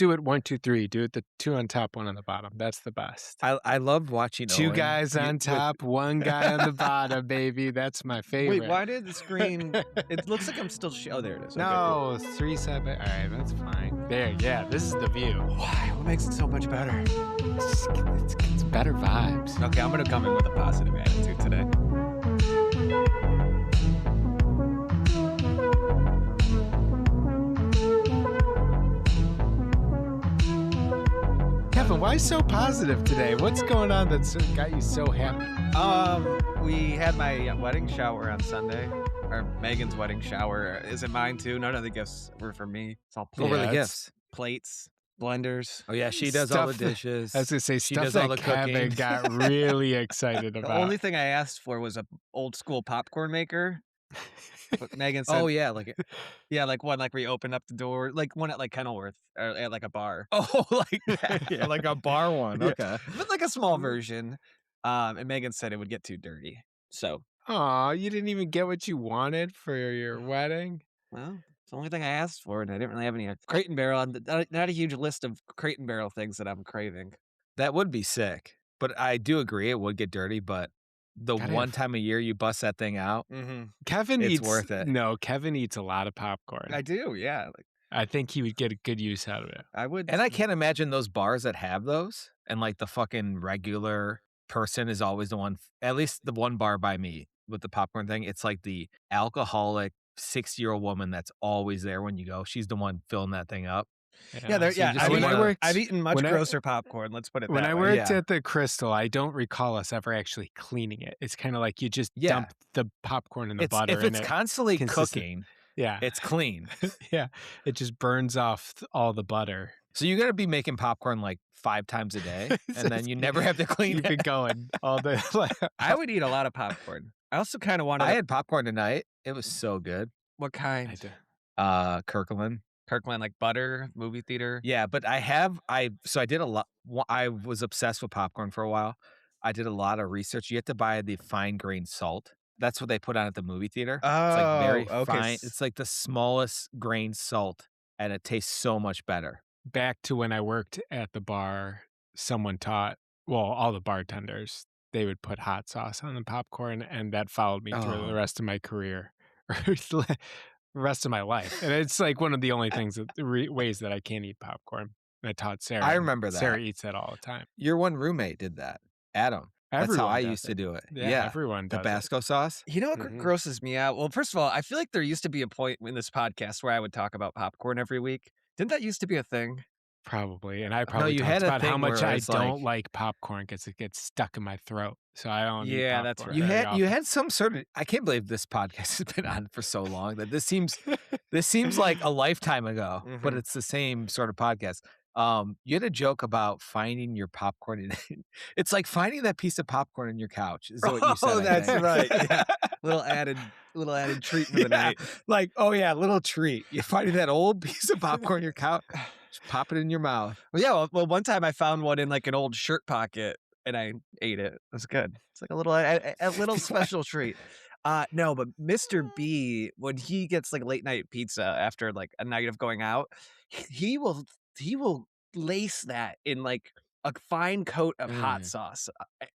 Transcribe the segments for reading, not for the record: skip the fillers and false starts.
do it 1, 2, 3. Do it the 2 on top, 1 on the bottom. That's the best. I love watching 2 Owen. guys on top, 1 guy on the bottom, baby. That's my favorite. Wait, why did the screen... It looks like I'm still... Oh, there it is. Okay, No, 3 side by... All right, that's fine. There, yeah, this is the view. Why? What makes it so much better? It's better vibes. Okay, I'm going to come in with a positive attitude today. Kevin, why so positive today? What's going on that's got you so happy? We had my wedding shower on Sunday. Or Megan's wedding shower. Is it mine too? None of the gifts were for me. It's all What were the Yeah, gifts? plates, blenders. Oh yeah, she does all the Stuff- dishes. I was gonna say She stuff does all that the Kevin cooking. got really excited The about. only thing I asked for was a old school popcorn maker. But Megan said, Oh yeah, like yeah, like one like where you open up the door, like one at like Kenilworth or at like a bar. like that. Yeah. Like a bar one. Yeah. Okay. But like a small version. And Megan said it would get too dirty. So, Aw, you didn't even get what you wanted for your wedding? well, it's the only thing I asked for, and I didn't really have any Crate and Barrel. Not a huge list of Crate and Barrel things that I'm craving. That would be sick. But I do agree it would get dirty, but the Gotta one have- time a year you bust that thing out, Mm-hmm. Kevin It's eats worth it. No, Kevin eats a lot of popcorn. I do, yeah. Like I think he would get a good use out of it. I would. and I can't imagine those bars that have those, and like the fucking regular person is always the one, at least the one bar by me with the popcorn thing. It's like the alcoholic 60-year-old woman that's always there when you go. She's the one filling that thing up. Yeah, there. So you Yeah, just I when mean, I worked- I've eaten much when I- grosser popcorn. Let's put it When that I way. worked Yeah. at the Crystal, I don't recall us ever actually cleaning it. It's kind of like you just Yeah. dump the popcorn and the butter If in it's it. constantly consistent. cooking, Yeah, it's clean. yeah. It just burns off all the butter. So you got to be making popcorn like 5 times a day, and then you never have to clean Keep it. it going all the. I would eat a lot of popcorn. I also kind of wanted. I had popcorn tonight. It was so good. what I kind? do. Kirkland. Kirkland, like butter, movie theater. Yeah, but I did a lot. I was obsessed with popcorn for a while. I did a lot of research. You have to buy the fine grained salt. That's what they put on at the movie theater. It's like very Oh, okay. fine. It's like the smallest grain salt, and it tastes so much better. Back to when I worked at the bar, someone taught, well, all the bartenders, they would put hot sauce on the popcorn, and that followed me through Oh. the rest of my career, or the rest of my life. And it's like one of the only things ways that I can't eat popcorn. And I taught Sarah. I and remember Sarah that. eats that all the time. Your one roommate did that, Adam. That's how Everyone I does used to it. do it. Yeah, everyone does it. Tabasco sauce. You know what Mhm. grosses me out? Well, first of all, I feel like there used to be a point in this podcast where I would talk about popcorn every week. Didn't that used to be a thing? Probably. And I probably you talked had a about how thing much where I it's don't like- like popcorn because it gets stuck in my throat. So I don't eat Yeah, that's popcorn right. very You often. had some sort of. I can't believe this podcast has been on for so long. That this seems like a lifetime ago, but Mhm. it's the same sort of podcast. You had a joke about finding your popcorn. It's like finding that piece of popcorn in your couch. Is what you said. Oh, I that's think. right. Yeah. little added treat for the night. Like, oh yeah, little treat. You're finding that old piece of popcorn in your couch. Just pop it in your mouth. Well, yeah. Well, one time I found one in like an old shirt pocket and I ate it. It was good. It's like a little special treat. No, but Mr. B, when he gets like late night pizza after like a night of going out, he will lace that in like a fine coat of hot sauce.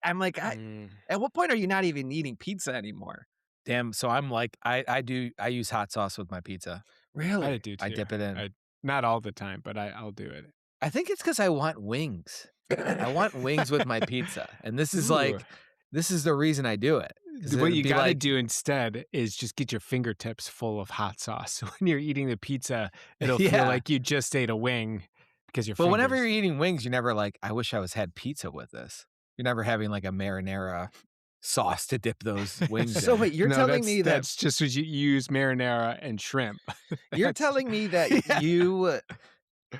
I'm like, Mm. at what point are you not even eating pizza anymore? Damn. So I'm like, I use hot sauce with my pizza. Really? I do too. I dip it in. Not all the time, but I'll do it. I think it's because I want wings. I want wings with my pizza, and this is like, Ooh. this is the reason I do it. 'Cause What it'd you be got to like- do instead is just get your fingertips full of hot sauce. So when you're eating the pizza, it'll Yeah. feel like you just ate a wing because your But whenever you're fingers- eating wings, you're never like, I wish I had pizza with this. You're never having like a marinara sauce to dip those wings So in. wait, you're No, telling that's- me that that's just what you use marinara and shrimp. you're That's- telling me that Yeah.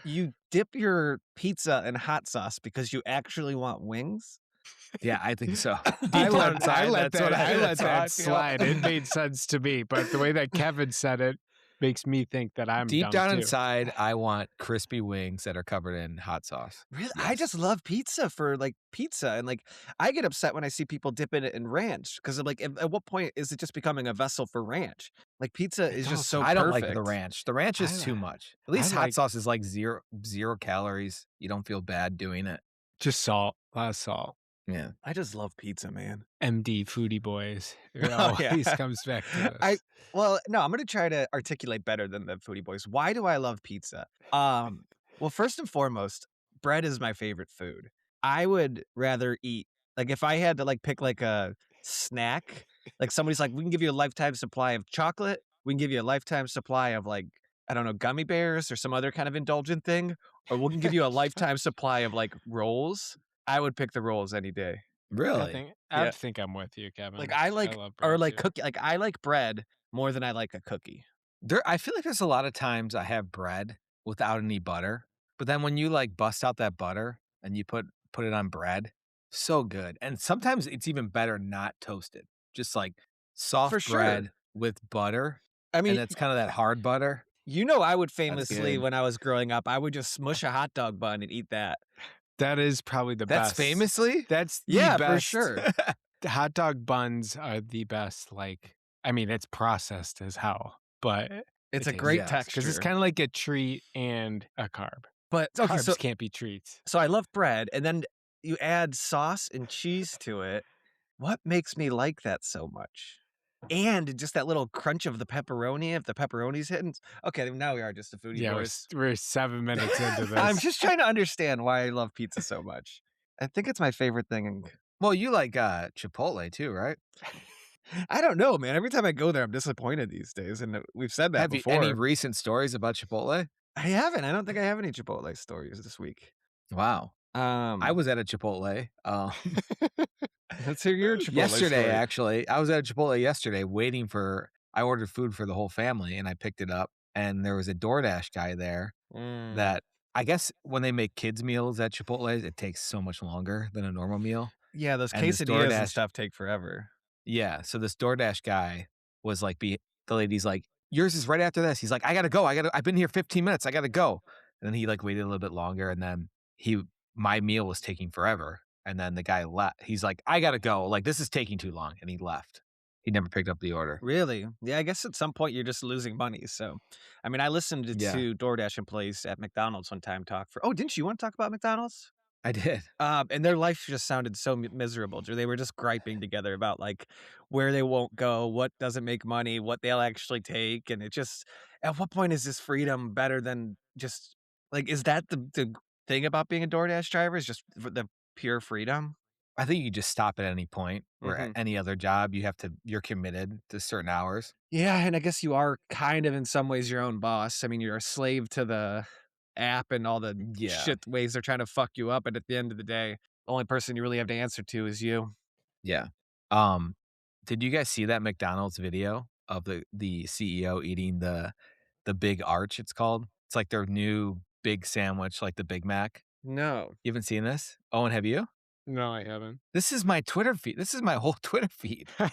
you dip your pizza in hot sauce because you actually want wings? Yeah, I think so. I Deep let, down I inside, let that's that, what I let that's how I that feel. slide. It made sense to me, but the way that Kevin said it, makes me think that I'm Deep dumb down too. inside, I want crispy wings that are covered in hot sauce. Really? I Yes. just love pizza for, like, pizza, and, like, I get upset when I see people dipping it in ranch because 'cause I'm like, at what point is it just becoming a vessel for ranch? Like, pizza It's is just so also I don't like the perfect. ranch. The ranch is I too much. At I least hot like sauce is like zero calories. You don't feel bad doing it. just salt, a lot of salt. Yeah. I just love pizza, man. MD Foodie Boys. It Oh, yeah. always comes back to I us. well, no, I'm gonna try to articulate better than the foodie boys. Why do I love pizza? Well, first and foremost, bread is my favorite food. I would rather eat like, if I had to, like, pick, like, a snack, like, somebody's like, "We can give you a lifetime supply of chocolate. We can give you a lifetime supply of, like, I don't know, gummy bears or some other kind of indulgent thing, or we can give you a lifetime supply of, like, rolls." I would pick the rolls any day. Really? I Yeah. think I'm with you, Like, Kevin. I I like love or, bread like, too. cookie like, I like bread more than I like a cookie. I feel like there's a lot of times I have bread without any butter, but then when you, like, bust out that butter and you put it on bread, so good, and sometimes it's even better not toasted. Just, like, For soft sure. bread with butter, I and mean, it's kinda that hard butter. you know, I would That's famously, good. when I was growing up, I would just smush a hot dog bun and eat that. That is probably the That's best. famously? That's the Yeah, for best. sure. The hot dog buns are the best, like I mean, it's processed as hell, but It's it a tastes great best Yes. because it's texture. kinda like a treat and a carb. But okay, Carbs can't be treats. so I love bread, and then you add sauce and cheese to it. What makes me like that so much? And just that little crunch of the pepperoni, if the pepperoni's hitting. Okay, now we are just the foodie Yeah, boys. we're 7 minutes into I'm this. just trying to understand why I love pizza so much. I think it's my favorite thing. Well, you like, Chipotle too, right? I don't know, man. Every time I go there, I'm disappointed these days, and we've said that Have you any before. recent stories about Chipotle? I haven't. I don't think I have any Chipotle stories this week. Wow. I Um, was at a Chipotle, let's hear your Chipotle yesterday, story. actually. I was at a Chipotle yesterday waiting for I ordered food for the whole family, and I picked it up, and there was a DoorDash guy there Mm. that I guess when they make kids meals at Chipotle, it takes so much longer than a normal meal, Yeah, those and this quesadillas and DoorDash stuff take forever. yeah, so this DoorDash guy was like the lady's like, "Yours is right after this." He's like, "I gotta go. I've been here 15 minutes. I gotta go." And then he, like, waited a little bit longer, and then he my meal was taking forever, and then the guy left. He's like, "I gotta go. Like, this is taking too long," and he left. He never picked up the order. Really? Yeah, I guess at some point you're just losing money. So, I mean, I listened Yeah, to DoorDash employees at McDonald's one time talk for. Oh, didn't you want to talk about McDonald's? I did. And their life just sounded so miserable. They were just griping together about like where they won't go, what doesn't make money, what they'll actually take, and it just. At what point is this freedom better than just like? Is that the thing about being a DoorDash driver? Is just the pure freedom? I think you could just stop at any point, where Hmm. any other job, you're committed to certain hours. Yeah, and I guess you are kind of in some ways your own boss. I mean, you're a slave to the app and all the Yeah, shit ways they're trying to fuck you up, and at the end of the day, the only person you really have to answer to is you. yeah. Um, did you guys see that McDonald's video of the CEO eating the Big Arch, it's called? It's like their new big sandwich, like the Big Mac. No. You haven't seen this? Owen, have you? No, I haven't. This is my Twitter feed. This is my whole Twitter feed. I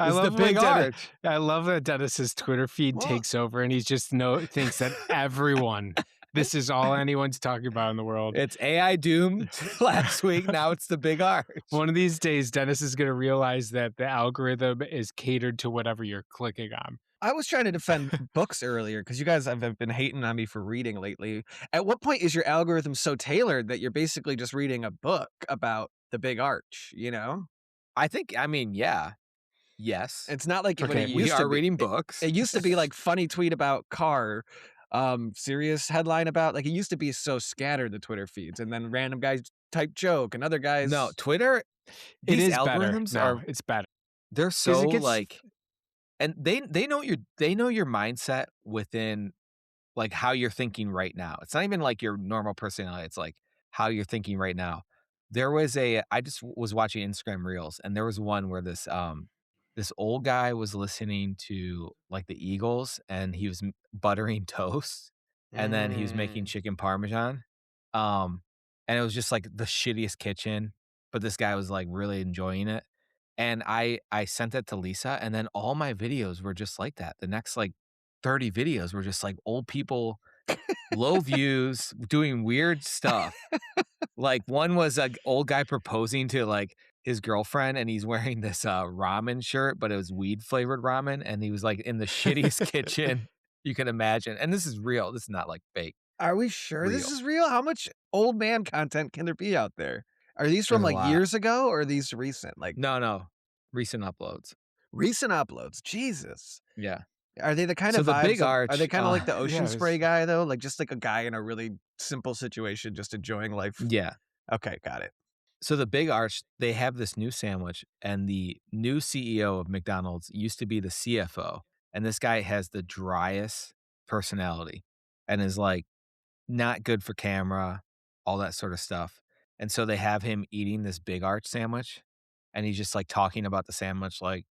Is the love when Big Arch. I love that Dennis's Twitter feed Well, takes over and he's just thinks that everyone this is all anyone's talking about in the world. It's AI doomed last week, now it's the Big Arch. One of these days, Dennis is gonna realize that the algorithm is catered to whatever you're clicking on. I was trying to defend books earlier because you guys have been hating on me for reading lately. At what point is your algorithm so tailored that you're basically just reading a book about the big arch, you know? I mean, yeah. Yes. It's not like what it Okay, We used to are be. reading books. It used to be like funny tweet about car, serious headline about like it used to be so scattered the Twitter feeds, and then random guys type joke and other No, guys. Twitter, it these is better. algorithms No, are it's better they're because so, it gets like and they know your mindset within, like, how you're thinking right now. It's not even like your normal personality, it's like how you're thinking right now. There was I just was watching Instagram Reels, and there was one where this old guy was listening to, like, the Eagles, and he was buttering toast, and then he was making Mm. chicken parmesan, um, and it was just, like, the shittiest kitchen, but this guy was, like, really enjoying it, and I sent that to Lisa, and then all my videos were just like that. The next, like 30 videos were just like old people, low views, doing weird stuff. Like one was a old guy proposing to like his girlfriend, and he's wearing this ramen shirt, but it was weed flavored ramen, and he was like in the shittiest kitchen you can imagine. And this is real. This is not like fake. Are we sure this Real. is real? How much old man content can there be out there? Are these from, There's a like, lot. years ago, or are these recent? Like, No. Recent uploads. recent uploads, Jesus. Yeah. Are they the kind So of the vibes big of are they arch, kinda like the Yeah, Ocean it Spray was guy, though? Like, just like a guy in a really simple situation, just enjoying life? yeah. Okay, got it. So the big arch, they have this new sandwich, and the new CEO of McDonald's used to be the CFO, and this guy has the driest personality and is like not good for camera, all that sort of stuff. And so they have him eating this big arch sandwich, and he's just like talking about the sandwich, like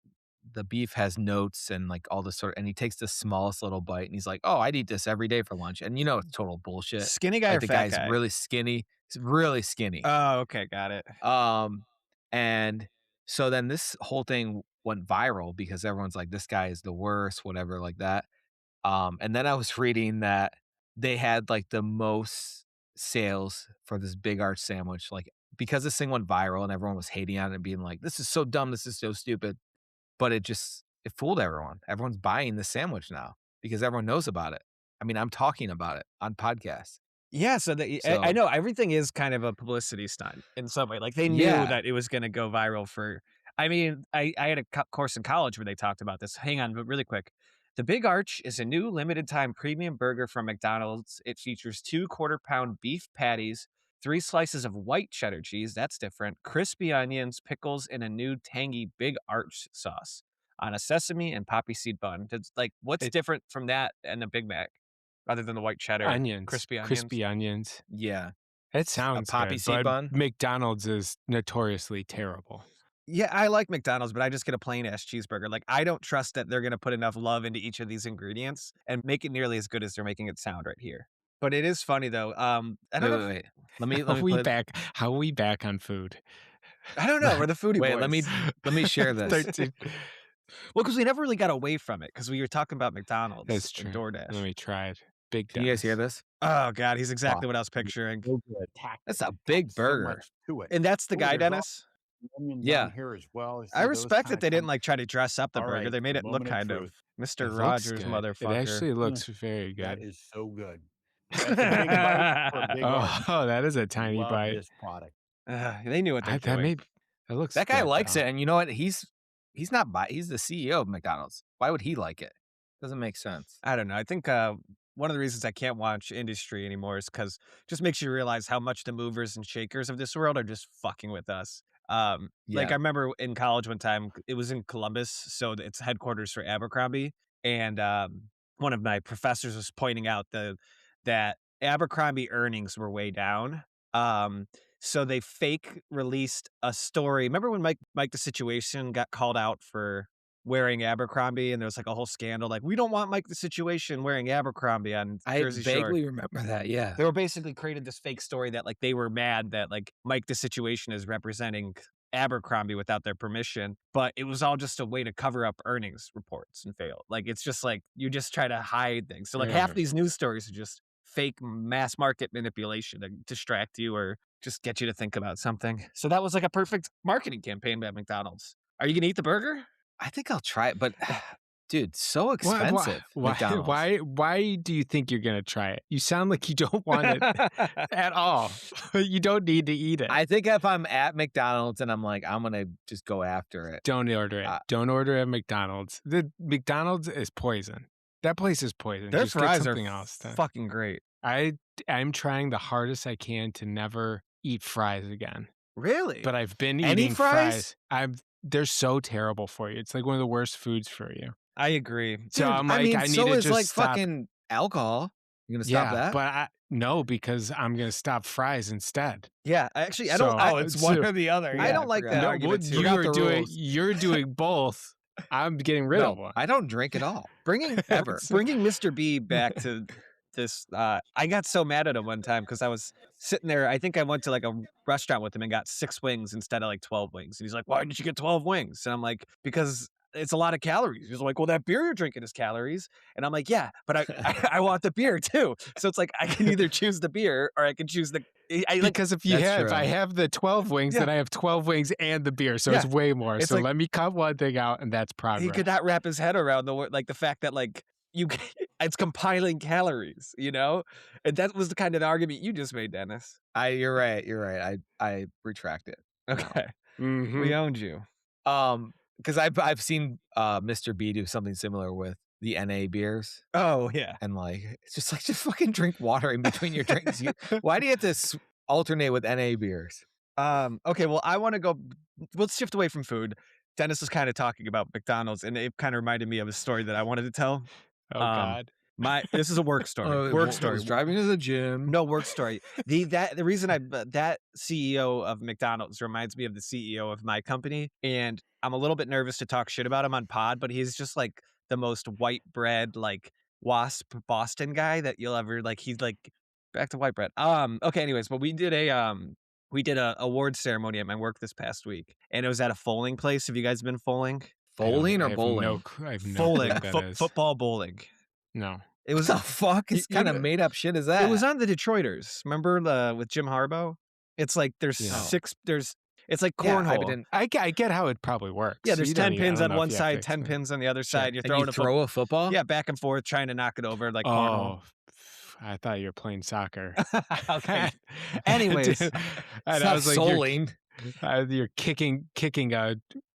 the beef has notes and like all this sort of, and he takes the smallest little bite and he's like, "Oh, I'd eat this every day for lunch." And you know, it's total bullshit. Skinny guy Like or the fat guy's guy? really skinny. He's really skinny. Oh, okay, got it. Um, and so then this whole thing went viral because everyone's like, "This guy is the worst," whatever, like that. And then I was reading that they had like the most sales for this big arch sandwich, like because this thing went viral and everyone was hating on it and being like, "This is so dumb, this is so stupid." But it fooled everyone. Everyone's buying the sandwich now because everyone knows about it. I mean, I'm talking about it on podcasts. Yeah, so I So know everything is kind of a publicity stunt in some way. Like, they knew yeah, that it was gonna go viral for I mean, I had a course in college where they talked about this. Hang on, but really quick. The Big Arch is a new limited time premium burger from McDonald's. It features 2 quarter-pound beef patties, 3 slices of white cheddar cheese, that's different, crispy onions, pickles, and a new tangy Big Arch sauce on a sesame and poppy seed bun. It's like, what's it different from that and a Big Mac other than the white cheddar, onions, crispy onions? crispy onions. yeah. It A sounds poppy good, seed but bun. McDonald's is notoriously terrible. Yeah, I like McDonald's, but I just get a plain ass cheeseburger. Like, I don't trust that they're gonna put enough love into each of these ingredients and make it nearly as good as they're making it sound right here. But it is funny though. I don't know if Wait. Let me play. How are we back on food? I don't know. We're the foodie Wait, boys. let me share this. 13. Well, because we never really got away from it because we were talking about McDonald's That's and true. Let DoorDash. me try it. Big Can you guys hear Dennis. this? Oh god, he's exactly Oh, what I was picturing. So good. Packed that's a packed big so burger. much to it. And that's the Ooh, guy, there's Dennis? aluminum Yeah. down here as well. I See those respect that kinda they didn't come like try to dress up the All burger. right, They made it look moment of kind of truth. Mr. It looks Rogers good. It motherfucker. actually looks very That good. is so good. That's a big bite for a big arch. Oh, that is a tiny Love bite. this product. They knew what they're That doing. looks That guy good, likes though. it, and you know what? He's not he's the CEO of McDonald's. Why would he like it? Doesn't make sense. I don't know. I think one of the reasons I can't watch industry anymore is because just makes you realize how much the movers and shakers of this world are just fucking with us. Like I Yeah. remember in college one time, it was in Columbus, so it's headquarters for Abercrombie, and one of my professors was pointing out that Abercrombie earnings were way down. Um, so they fake released a story. Remember when Mike the Situation got called out for wearing Abercrombie, and there was, like, a whole scandal, like, "We don't want Mike the Situation wearing Abercrombie on I Jersey Shore." vaguely remember that, yeah. They were basically created this fake story that, like, they were mad that, like, Mike the Situation is representing Abercrombie without their permission, but it was all just a way to cover up earnings reports and fail. Like, it's just, like, you just try to hide things. So, like, half Yeah. these news stories are just fake mass market manipulation to distract you or just get you to think about something. So that was, like, a perfect marketing campaign by McDonald's. Are you gonna eat the burger? I think I'll try it, but dude, so Why expensive, McDonald's. why do you think you're gonna try it? You sound like you don't want it at all. You don't need to eat it. I think if I'm at McDonald's and I'm like, I'm gonna just go after it. Don't order it. Don't order at McDonald's. The McDonald's is poison. That place is poison. Their Just get fries are something else then. fucking great. I'm trying the hardest I can to never eat fries again. Really? But I've been Any eating fries? they're so terrible for you. It's like one of the worst foods for you. I agree. So Dude, I'm like, I need so to is just like stop. fucking alcohol. You gonna stop that? But no, because I'm gonna stop fries instead. Yeah, actually, I don't. So- I, it's one or the other. I Yeah, don't like forgot. that No, argument well, too. Forgot the rules. you're doing both. I'm getting rid of No, one. I don't drink at all. Bringing Ever. bringing Mr. B back to this. I got so mad at him one time because I was sitting there. I think I went to like a restaurant with him and got 6 wings instead of like 12 wings. And he's like, "Why did you get 12 wings?" And I'm like, "Because it's a lot of calories. He's like, well, that beer you're drinking is calories. And I'm like, yeah, but I want the beer too. So it's like, I can either choose the beer or I can choose because if I have the 12 wings, then I have 12 wings and the beer. So it's way more. It's so like, let me cut one thing out and that's progress. He could not wrap his head around the fact that it's compiling calories, you know? And that was the kind of argument you just made, Dennis. You're right. I retract it. Okay. Mm-hmm. We owned you. Because I've seen Mr. B do something similar with the NA beers. Oh yeah. And it's just just fucking drink water in between your drinks. Why do you have to alternate with NA beers? Okay, well, I want to go. Let's shift away from food. Dennis was kind of talking about McDonald's, and it kind of reminded me of a story that I wanted to tell. Oh God. This is a work story. Work story. I was driving to the gym. No, work story. The reason that CEO of McDonald's reminds me of the CEO of my company, and I'm a little bit nervous to talk shit about him on pod, but he's just like the most white bread, like WASP Boston guy that you'll ever like. He's like back to white bread. Okay, anyways, but we did a award ceremony at my work this past week, and it was at a fowling place. Have you guys been fowling? Bowling or bowling? I have no Fowling, clue what that is. football bowling. No. It was What the fuck? It's kind of made up shit. Is that? It was on the Detroiters. Remember with Jim Harbaugh? It's like there's it's like cornhole. I get how it probably works. Yeah, there's 10 pins on one side, 10 pins on the other side. You're throwing a football? Yeah, back and forth, trying to knock it over like cornhole. I thought you were playing soccer. Okay. Anyways, and I was like, souling. You're kicking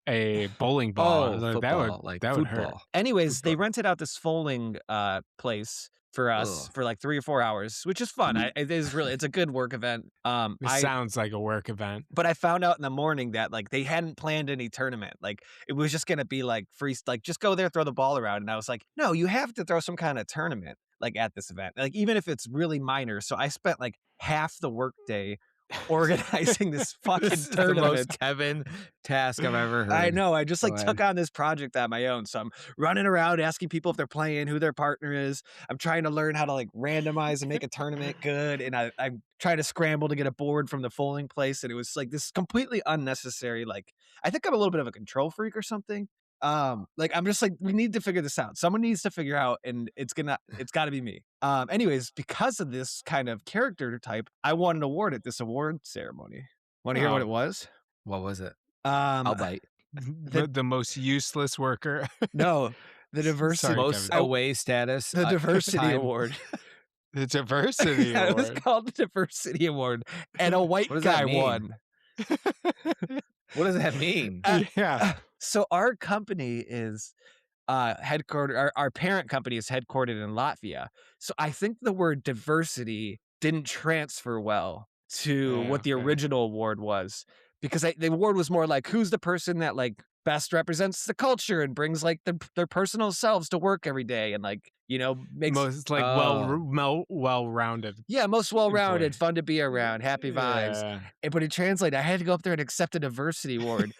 a bowling ball. That would hurt. Anyways, they rented out this fowling place for us for like 3 or 4 hours, which is fun. It's a good work event. It sounds like a work event. But I found out in the morning that they hadn't planned any tournament. It was just gonna be free, just go there, throw the ball around. And I was like, no, you have to throw some kind of tournament at this event, even if it's really minor. So I spent half the work day organizing this fucking tournament. The most Kevin task I've ever heard. I know. I just took on this project on my own. So I'm running around asking people if they're playing, who their partner is. I'm trying to learn how to randomize and make a tournament good. And I'm trying to scramble to get a board from the fowling place. And it was this completely unnecessary. I think I'm a little bit of a control freak or something. I'm just we need to figure this out. Someone needs to figure out, and it's got to be me. Anyways, because of this kind of character type, I won an award at this award ceremony. Want to hear what it was? What was it? I'll bite. The most useless worker. No, the diversity most away status. The diversity award. The diversity award. It was called the diversity award, and a white guy won. What does that mean? So our company is headquartered. Our parent company is headquartered in Latvia. So I think the word diversity didn't transfer well to what the original award was, because the award was more who's the person that best represents the culture and brings their personal selves to work every day and makes most well-rounded. Yeah, most well-rounded, fun to be around, happy vibes. Yeah. But it translated, I had to go up there and accept a diversity award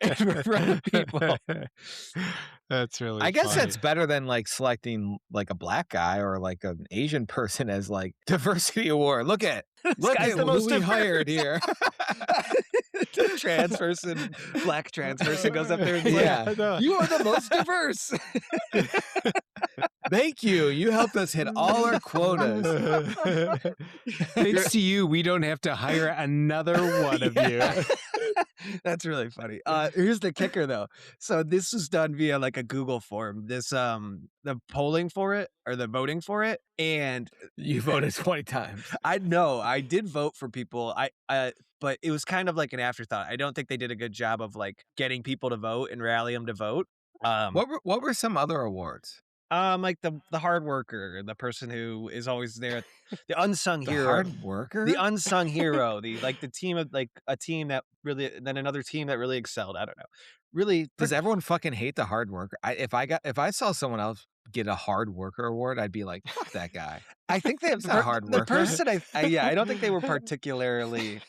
in front of people. That's really I guess funny. that's better than selecting a black guy or an Asian person as diversity award. Look at who we hired here. Trans person, black trans person goes up there and you are the most diverse. Thank you. You helped us hit all our quotas. Thanks to you, we don't have to hire another one of you. That's really funny. Here's the kicker though. So this was done via a Google form. This the polling for it or the voting for it, and you voted 20 times. I know I did vote for people. But it was kind of an afterthought. I don't think they did a good job of getting people to vote and rally them to vote. What were some other awards? The hard worker, the person who is always there, the unsung hero. Hard worker, the unsung hero, the team of a team that really, then another team that really excelled. I don't know. Really, does everyone fucking hate the hard worker? If I saw someone else get a hard worker award, I'd be like, fuck that guy. I think they have a hard worker. The person, I don't think they were particularly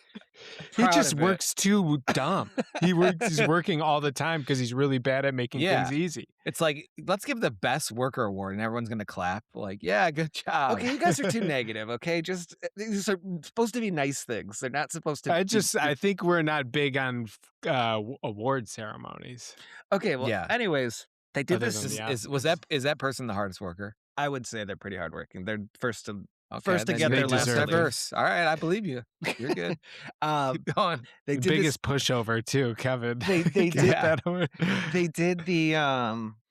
He Proud just of it. works too dumb. He's working all the time because he's really bad at making things easy. It's like, let's give the best worker award and everyone's gonna clap. Like, yeah, good job. Okay, you guys are too negative, okay? Just these are supposed to be nice things. They're not supposed to I think we're not big on award ceremonies. Okay, well, Yeah. anyways, they did Other this. than the Is that person the hardest worker? I would say they're pretty hardworking. They're first to Okay, then get they their last deserve it. diverse. All right, I believe you. You're good. Keep going. They The did biggest pushover too, Kevin. They Get did that award. They did the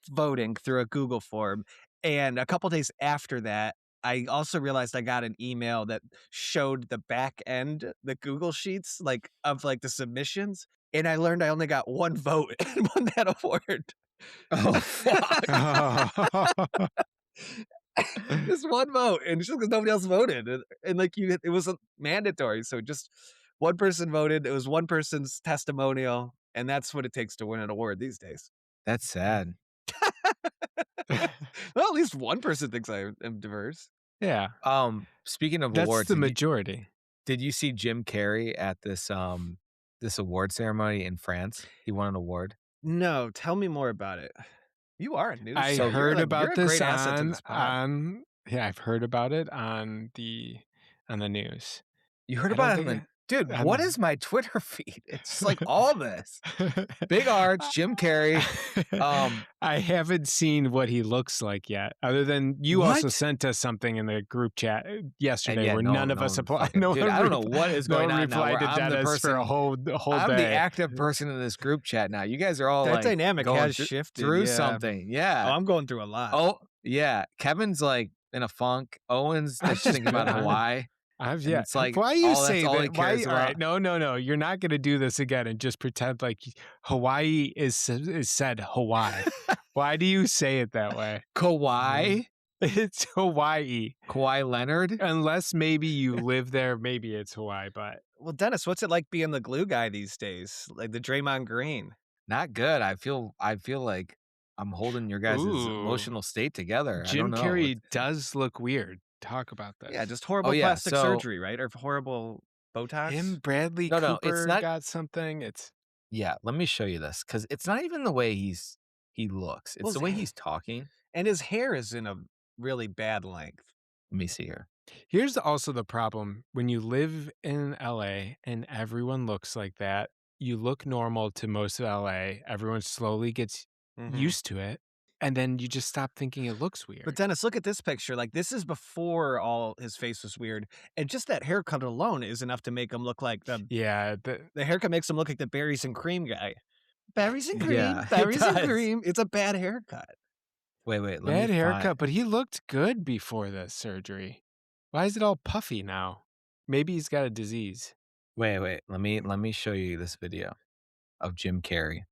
voting through a Google form, and a couple days after that, I also realized I got an email that showed the back end, the Google Sheets, like of like the submissions, and I learned I only got one vote and won that award. Oh fuck. Just one vote, and just because nobody else voted, and like it was mandatory, so just one person voted. It was one person's testimonial, and that's what it takes to win an award these days. That's sad. Well, at least one person thinks I am diverse. Yeah, Speaking of that's awards, the majority. did you see Jim Carrey at this this award ceremony in France? He won an award. No, tell me more about it. You are a news. I so heard you're about a this great asset to this pod. on yeah, I've heard about it on the news. You heard I don't about it? think Dude, I what don't- is my Twitter feed? It's just like all this. Big Arch, Jim Carrey. I haven't seen what he looks like yet, other than you also What? sent us something in the group chat yesterday yeah, where no- none of no us one applied. fucking- No dude, one I don't know what is going no one on now, replied where to I'm the Dennis for a person- whole I'm day. the active person in this group chat now. You guys are all That like dynamic going has through- shifted through yeah. something. Oh, Yeah. I'm going through a lot. Oh, yeah. Kevin's like in a funk. Owen's I'm just just thinking about been- Hawaii. Yeah. It's like, why you all that's say all he that? Why? cares All right, about. no. You're not going to do this again and just pretend like Hawaii is said Hawaii. Why do you say it that way? Kauai? It's Hawaii. Kawhi Leonard? Unless maybe you live there, maybe it's Hawaii. But Well, Dennis, what's it like being the glue guy these days? Like the Draymond Green. Not good. I feel like I'm holding your guys' Ooh. emotional state together. I Jim don't know. Carrey does look weird. Talk about this. Yeah, just horrible yeah, plastic so- surgery, right? Or horrible Botox. him. Bradley No, Cooper it's not- got something. It's Yeah, let me show you this because it's not even the way he looks. It's Well, the way he's talking. And his hair is in a really bad length. Let me see here. here's also the problem when you live in LA and everyone looks like that. You look normal to most of LA. Everyone slowly gets used to it, and then you just stop thinking it looks weird. But Dennis, look at this picture. Like this is before all his face was weird, and just that haircut alone is enough to make him look like yeah, the haircut makes him look like the berries and cream guy. Berries and cream, Yeah, it berries and does. cream. It's a bad haircut. Wait. Let bad me haircut, find- but he looked good before the surgery. Why is it all puffy now? Maybe he's got a disease. Wait. Let me show you this video of Jim Carrey.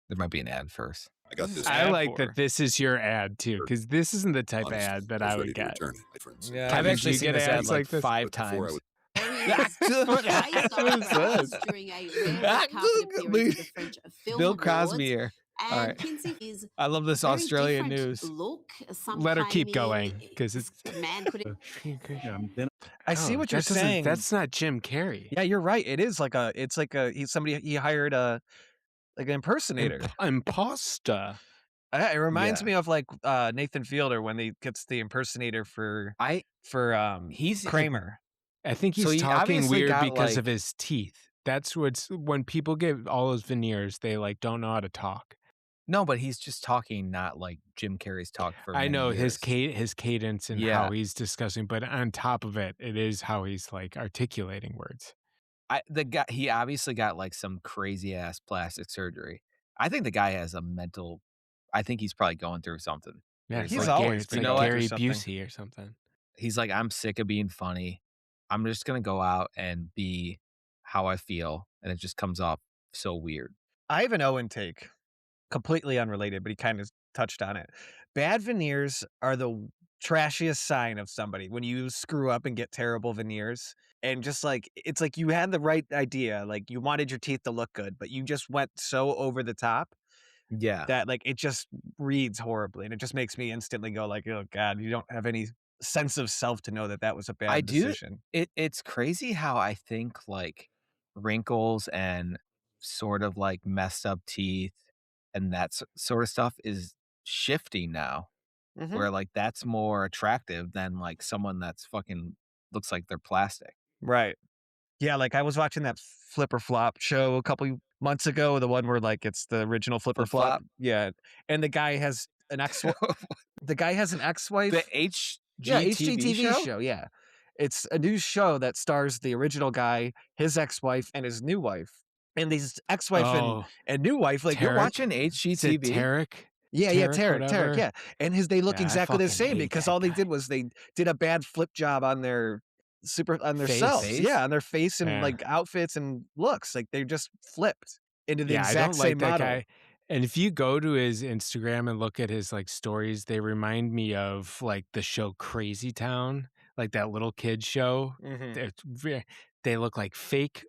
There might be an ad first. I got this. I ad like for? that this is your ad too, because this isn't the type of Honestly, ad that was I would ready to get. return it, my friends. Yeah. I've Kevin, actually do you seen get this ad ads like like this? 5 But before I times. Bill Cosby here. All right. Kinsey is I love this very Australian different news. Look, Let her keep sometime going, 'cause it's- man could I see Oh, what you're that doesn't- saying. That's not Jim Carrey. Yeah, you're right. It is like he's somebody he hired like an impersonator. Imposter. It reminds Yeah. me of like Nathan Fielder when he gets the impersonator for He's Kramer. I think So he's he talking obviously weird got, because like- of his teeth. That's what's when people get all those veneers, they like don't know how to talk. No, but he's just talking not like Jim Carrey's talk for I many know his years. his cadence and Yeah. how he's discussing, but on top of it, it is how he's like articulating words. The guy, he obviously got like some crazy ass plastic surgery. I think the guy has a mental. I think he's probably going through something. Yeah, He's it's like always Gary, it's been like going through Gary something. Busey or something. He's like, I'm sick of being funny. I'm just gonna go out and be how I feel, and it just comes off so weird. I have an Owen take, completely unrelated, but he kind of touched on it. Bad veneers are the trashiest sign of somebody when you screw up and get terrible veneers. And just like, it's like you had the right idea. Like you wanted your teeth to look good, but you just went so over the top Yeah, that like it just reads horribly. And it just makes me instantly go like, oh God, you don't have any sense of self to know that that was a bad I do. decision. It's crazy how I think like wrinkles and sort of like messed up teeth and that sort of stuff is shifting now, where like that's more attractive than like someone that's fucking looks like they're plastic. Right. Yeah, like I was watching that Flip or Flop show a couple months ago, the one where like it's the original Flip or Flip Flop. flop. Yeah, and the guy has an ex-wife. The HGTV Yeah, HGTV show? show. Yeah, it's a new show that stars the original guy, his ex-wife, and his new wife. And these ex-wife Oh, and new wife, like You're Tarek? watching Is it HGTV? Tarek? yeah, Tarek, Tarek, yeah. And they look Yeah, I exactly the fucking same hate because that all they guy. did was they did a bad flip job on their Face? selves. Yeah, on their face and Yeah. like outfits and looks. Like they just flipped into the Yeah, I exact don't same like that model. guy. And if you go to his Instagram and look at his like stories, they remind me of like the show Crazy Town, like that little kid show. They look like fake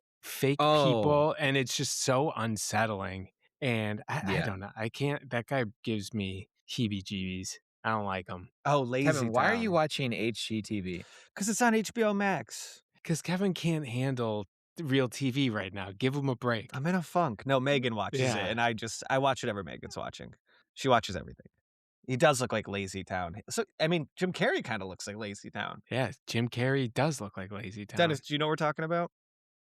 Oh. people, and it's just so unsettling. And I Yeah. don't know. I can't. That guy gives me heebie-jeebies. I don't like him Oh, Lazy Kevin, why are Town. you watching HGTV? Because it's on HBO Max. because Kevin can't handle real TV right now. Give him a break. I'm in a funk. No, Megan watches Yeah. it, and I watch whatever Megan's watching. She watches everything. He does look like Lazy Town. So I mean, Jim Carrey kind of looks like Lazy Town. Yeah, Jim Carrey does look like Lazy Town. Dennis, do you know what we're talking about?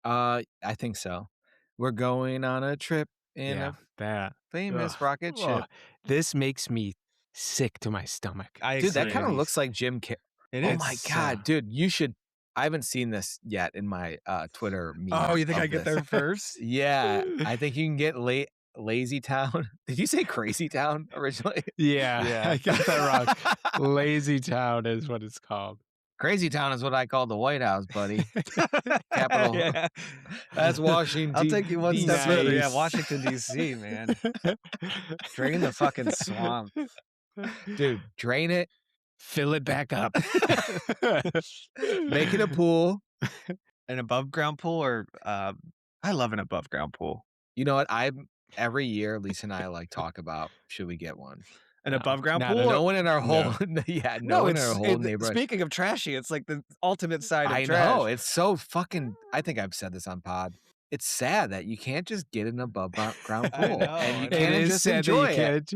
I think so. We're going on a trip in yeah, a that famous ugh, rocket ship. ugh. This makes me sick to my stomach. Dude, that kind of agree. looks like Jim Carrey. It Oh is. my God, dude, you should. I haven't seen this yet in my Twitter meme. Oh, you think of I get this. there first? Yeah, I think you can get Lazy Town. Did you say Crazy Town originally? Yeah, Yeah. I got that wrong. Lazy Town is what it's called. Crazy Town is what I call the White House, buddy. Capital. Yeah. That's Washington. I'll take you one step Nice. further. Yeah, Washington, D.C., man. Drain the fucking swamp. Dude, drain it, Fill it back up. make it a pool. An above ground pool or I love an above ground pool. You know what? Every year, Lisa and I like talk about should we get one. An No, above ground not pool? a- No one in our whole No. yeah, no one in our whole neighborhood. Speaking of trashy, it's like the ultimate side of I trash. know it's so fucking. I think I've said this on pod. It's sad that you can't just get an above ground I pool know, and you I know. can't It is just sad that you enjoy it. can't.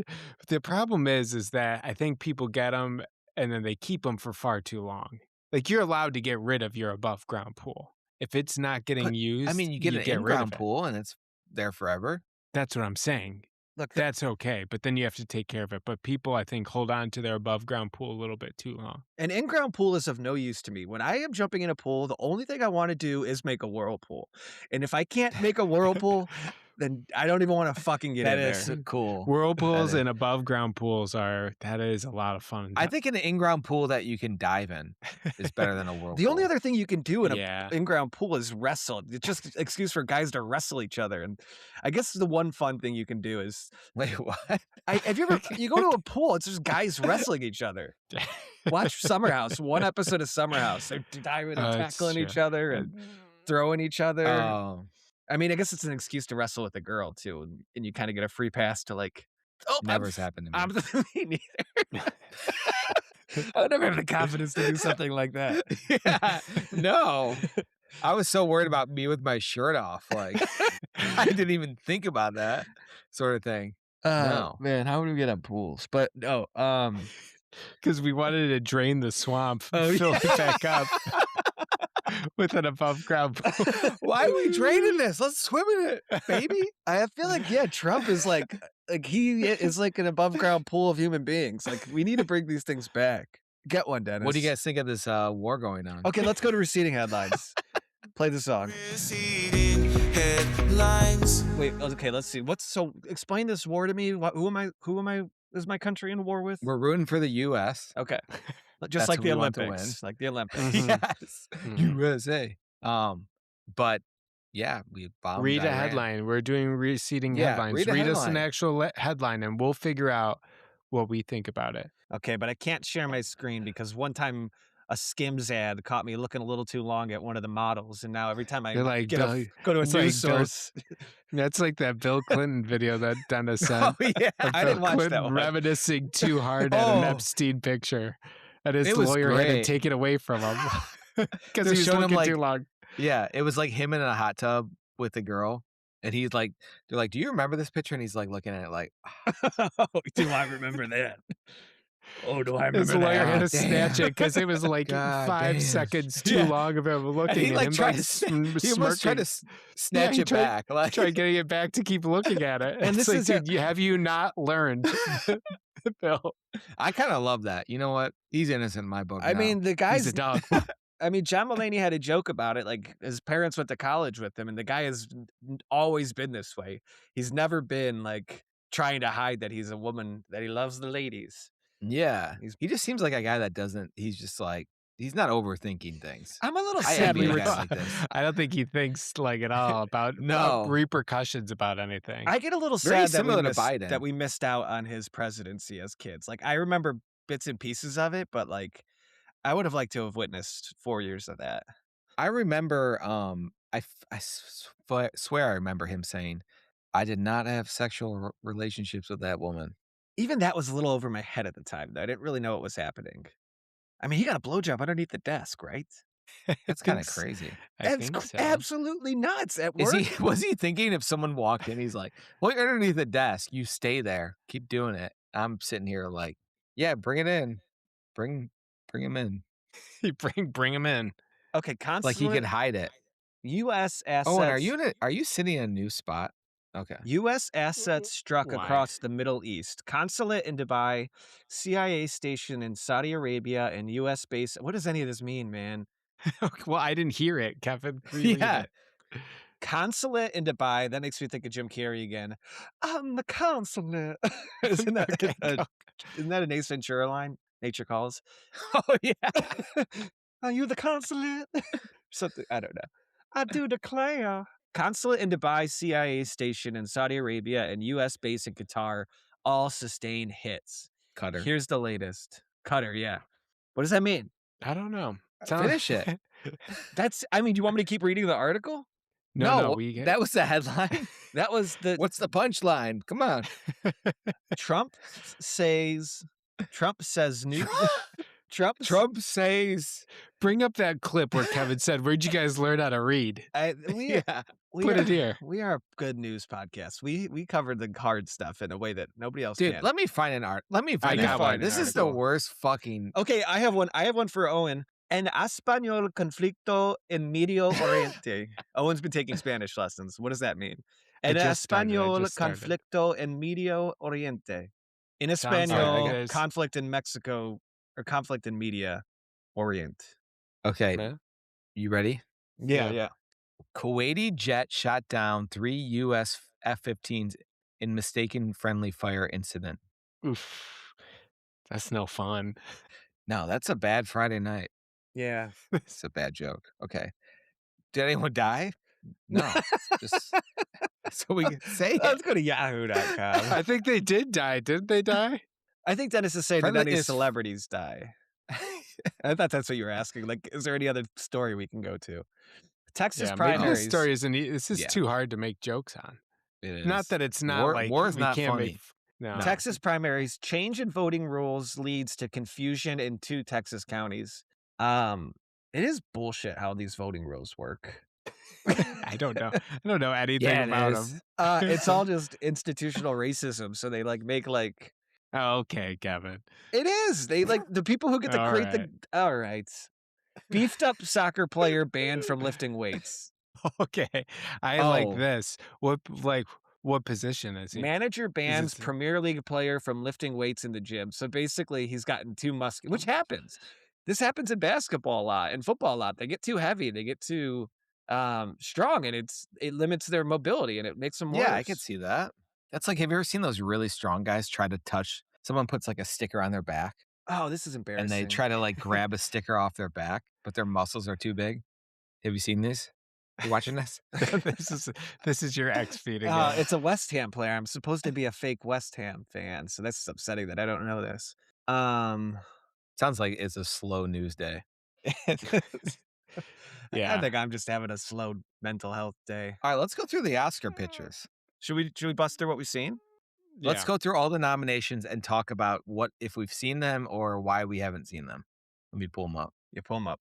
The problem is that I think people get them and then they keep them for far too long. Like you're allowed to get rid of your above ground pool if it's not getting But, used. I mean, you get an rid of in-ground it. pool and it's there forever. That's what I'm saying. Look, That's okay, but then you have to take care of it. But people, I think, hold on to their above ground pool a little bit too long. an in-ground pool is of no use to me. When I am jumping in a pool, the only thing I want to do is make a whirlpool. And if I can't make a whirlpool, then I don't even want to fucking get That in is there. cool. Whirlpools is. and above ground pools that is a lot of fun. I think an in-ground pool that you can dive in is better than a whirlpool. The only other thing you can do in Yeah. a in-ground pool is wrestle. It's just an excuse for guys to wrestle each other. And I guess the one fun thing you can do is Wait, what? have you ever you go to a pool, it's just guys wrestling each other. Watch Summer House, one episode of Summer House. They're diving and It's tackling each true. other and throwing each other. Oh, I mean, I guess it's an excuse to wrestle with a girl too, and you kind of get a free pass to like. Oh, never's happened to me. I'm me neither. I would never have the confidence to do something like that. Yeah, no. I was so worried about me with my shirt off. Like, I didn't even think about that sort of thing. No. Man, how would we get on pools? But no, Because we wanted to drain the swamp, Oh, fill it back up with an above ground pool. Why are we draining this? Let's swim in it, baby. I feel like Trump is like he is like an above ground pool of human beings. Like we need to bring these things back. Get one, Dennis. What do you guys think of this war going on? Okay, let's go to Receding Headlines. Play the song. Receding headlines. Wait, okay, let's see. Explain this war to me. Who am I? Is my country in war with? We're rooting for the U.S. Okay. That's Just like who the we want to Olympics. Like the Olympics. Mhm. Yes, Mhm. USA. But yeah, we bombed Read a Iran. headline. We're doing receding Yeah, headlines. read a Read us an headline. actual headline, and we'll figure out what we think about it. Okay, but I can't share my screen because one time a Skims ad caught me looking a little too long at one of the models, and now every time I You're like, go to a it's news like Bill- source, That's like that Bill Clinton video that Dennis sent. Oh yeah, of I Bill didn't watch that Clinton one. reminiscing too hard at an Oh. Epstein picture, and his It was lawyer had to great. take it away from him because They're he was showing him, looking like, too long. yeah. It was like him in a hot tub with the girl, and he's like, they're like, "Do you remember this picture?" And he's like looking at it like, Do I remember that? Oh, do I His remember lawyer had that? to snatch it because it was like God 5 damn. seconds too Yeah. long of him And looking he at like him, tried like to, he almost tried to snatch he it back. Like, tried getting it back to keep looking at it. And It's this like, is a- dude, have you not learned, Bill? I kind of love that. You know what? He's innocent in my book. I now. mean, the He's guy's a dog. I mean, John Mulaney had a joke about it. Like his parents went to college with him, and the guy has always been this way. He's never been like trying to hide that he's a woman, that he loves the ladies. yeah, he just seems like a guy that doesn't. He's just like he's not overthinking things. I'm a little I sad. envy we a were- guy like this. I don't think he thinks like at all about No. repercussions about anything. I get a little Very sad similar to Biden. that we missed out on his presidency as kids. Like I remember bits and pieces of it, but like I would have liked to have witnessed 4 years of that. I remember. Swear I remember him saying, "I did not have sexual relationships with that woman." Even that was a little over my head at the time, though. I didn't really know what was happening. I mean, he got a blowjob underneath the desk, right? That's kind of crazy. I That's think so. absolutely nuts. At Is work, he? Was he thinking if someone walked in, he's like, "Well, you're underneath the desk. You stay there. Keep doing it." I'm sitting here like, "Yeah, bring it in. Bring him in." You bring him in. okay, Like consulate, he could hide it. U.S. assets. Oh, and are you sitting in a new spot? Okay. U.S. assets struck Why? across the Middle East. Consulate in Dubai, CIA station in Saudi Arabia, and U.S. base. What does any of this mean, man? Well, I didn't hear it, Kevin. Reread Yeah. it. Consulate in Dubai. That makes me think of Jim Carrey again. I'm the consulate. Isn't that Okay, go. isn't that an Ace Ventura line? Nature calls. Oh yeah. Are you the consulate? Something I don't know. I do declare. Consulate in Dubai, CIA station in Saudi Arabia, and U.S. base in Qatar all sustain hits. Cutter. Here's the latest. Cutter, yeah. What does that mean? I don't know. Finish it. I mean, do you want me to keep reading the article? No, we get that was the headline. That was the What's the punchline? Come on. Trump says new Trump Trump says. Bring up that clip where Kevin said, "Where'd you guys learn how to read?" we Yeah. Put it here. We are a good news podcast. We covered the hard stuff in a way that nobody else Dude, can. let me find an art. Let me find got an one. art. This is the Article. worst fucking. Okay, I have one. I have one for Owen. En español conflicto en Medio Oriente. Owen's been taking Spanish lessons. What does that mean? I En just started, I español just started. conflicto en Medio Oriente. In Sounds like español, it is. conflict in Mexico or conflict in Media Orient. Okay. Yeah. You ready? Yeah. Kuwaiti jet shot down 3 U.S. F-15s in mistaken friendly fire incident. Oof. That's no fun. No, that's a bad Friday night. Yeah. It's a bad joke. Okay. Did anyone die? No. Just so we can say Let's it. go to yahoo.com. I think they did die. Didn't they die? I think Dennis is saying, did Friendly any is- celebrities die? I thought that's what you were asking. Like, is there any other story we can go to? Texas Maybe primaries. this story isn't. This is Yeah. too hard to make jokes on. It Not is. that it's not War- like war's we not can't funny. make. No. Texas primaries change in voting rules leads to confusion in 2 Texas counties. It is bullshit how these voting rules work. I don't know. I don't know anything Yeah, it about is. them. It's all just institutional racism. So they like make like Oh, okay, Kevin. it is. They like the people who get to All create right. the all right. Beefed up soccer player banned from lifting weights. Okay, I like Oh. this. What position is he? Manager bans it- Premier League player from lifting weights in the gym. So basically, he's gotten too muscular, which happens. This happens in basketball a lot, and football a lot. They get too heavy, they get too strong, and it limits their mobility, and it makes them worse. Yeah, I could see that. That's like, have you ever seen those really strong guys try to touch? Someone puts like a sticker on their back Oh, this is embarrassing. and they try to like grab a sticker off their back, but their muscles are too big. Have you seen this? You watching this? this is your ex feed again. It's a West Ham player. I'm supposed to be a fake West Ham fan, so that's upsetting that I don't know this. Sounds like it's a slow news day. Yeah. I think I'm just having a slow mental health day. All right, let's go through the Oscar pictures. Should we bust through what we've seen? Let's Yeah. go through all the nominations and talk about what if we've seen them or why we haven't seen them. Let me pull them up. You pull them up,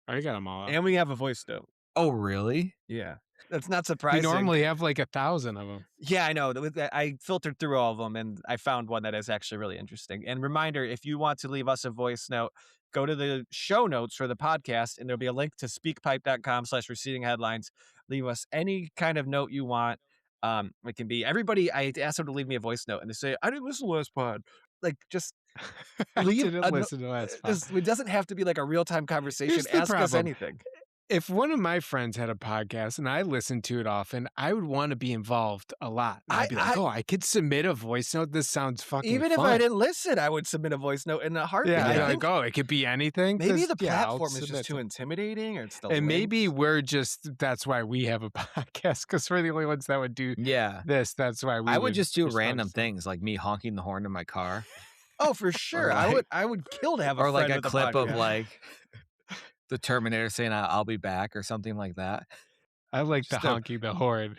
I got them all. Up. and we have a voice note. Oh, really? Yeah. That's not We surprising. normally have like 1,000 of them. Yeah, I know. I filtered through all of them, and I found one that is actually really interesting. And reminder, if you want to leave us a voice note, go to the show notes for the podcast, and there'll be a link to speakpipe.com/receding headlines. Leave us any kind of note you want. It can be everybody. I asked them to leave me a voice note, and they say, I didn't listen to last pod. Like, just I leave didn't a listen to last pod. just it doesn't have to be like a real-time conversation. Here's the Ask us problem. anything. If one of my friends had a podcast and I listened to it often, I would want to be involved a lot. And I'd be like, I could submit a voice note. This sounds fucking Even fun. if I didn't listen, I would submit a voice note in a heartbeat. Yeah, I'd be I like, think it could be anything. maybe the I'll platform is submit just too something. intimidating, or it's the And maybe links. we're just, that's why we have a podcast, because we're the only ones that would do this. That's why I would just do respond to random stuff. things like me honking the horn in my car. Oh, for sure. I would kill to have a or like friend a with clip of podcast. like the Terminator saying I'll be back or something like that. I like the Just a- honking the horn.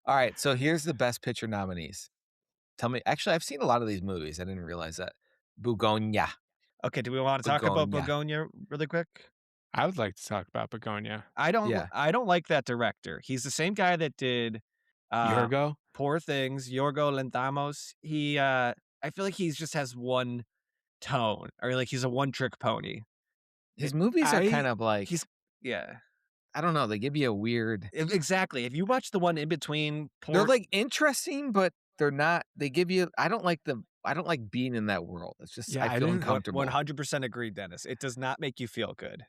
All right, so here's the Best Picture nominees. Tell me, actually, I've seen a lot of these movies. I didn't realize that. Begonia. Okay, do we want to talk about Begonia really quick? I would like to talk about Begonia. I don't like that director. He's the same guy that did Yorgo? Poor Things, Yorgo Lanthimos. I feel like he just has one tone, or like he's a one-trick pony. His movies are kind of like yeah. I don't know. They give you a weird. Exactly. If you watch the one in between, They're like interesting, but they're not. They give you. I don't like being in that world. It's just I feel uncomfortable. 100% agree, Dennis. It does not make you feel good.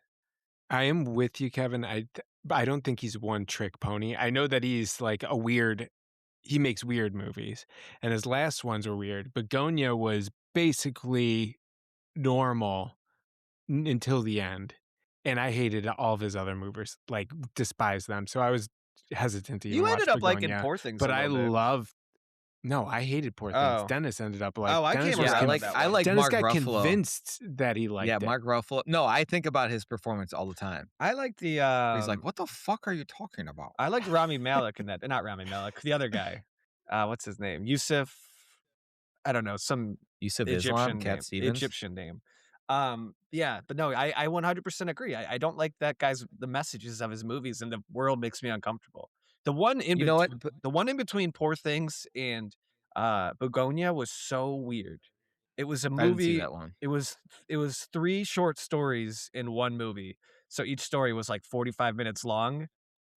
I am with you, Kevin. I don't think he's one trick pony. I know that he's like he makes weird movies, and his last ones were weird. Begonia was basically normal until the end, and I hated all of his other movies, like despised them. So I was hesitant to even You watch ended up Begonia, liking Poor Things, but a I little bit. loved. No, I hated Poor Things. Oh. Dennis ended up like. I Dennis came was around I like Dennis Mark got Ruffalo. convinced that he liked it. Mark Ruffalo. No, I think about his performance all the time. I like the. He's like, what the fuck are you talking about? I liked Rami Malek in that. Not Rami Malek, the other guy. What's his name? Yusuf. I don't know. Some Yusuf Egyptian Islam, name. Cat Stevens. Egyptian name. Yeah, but no, I 100% agree. I don't like that guy's the messages of his movies, and the world makes me uncomfortable. The one in You know what? the one in between Poor Things and Begonia was so weird. It was a movie. I didn't see that one. It was 3 short stories in one movie. So each story was like 45 minutes long,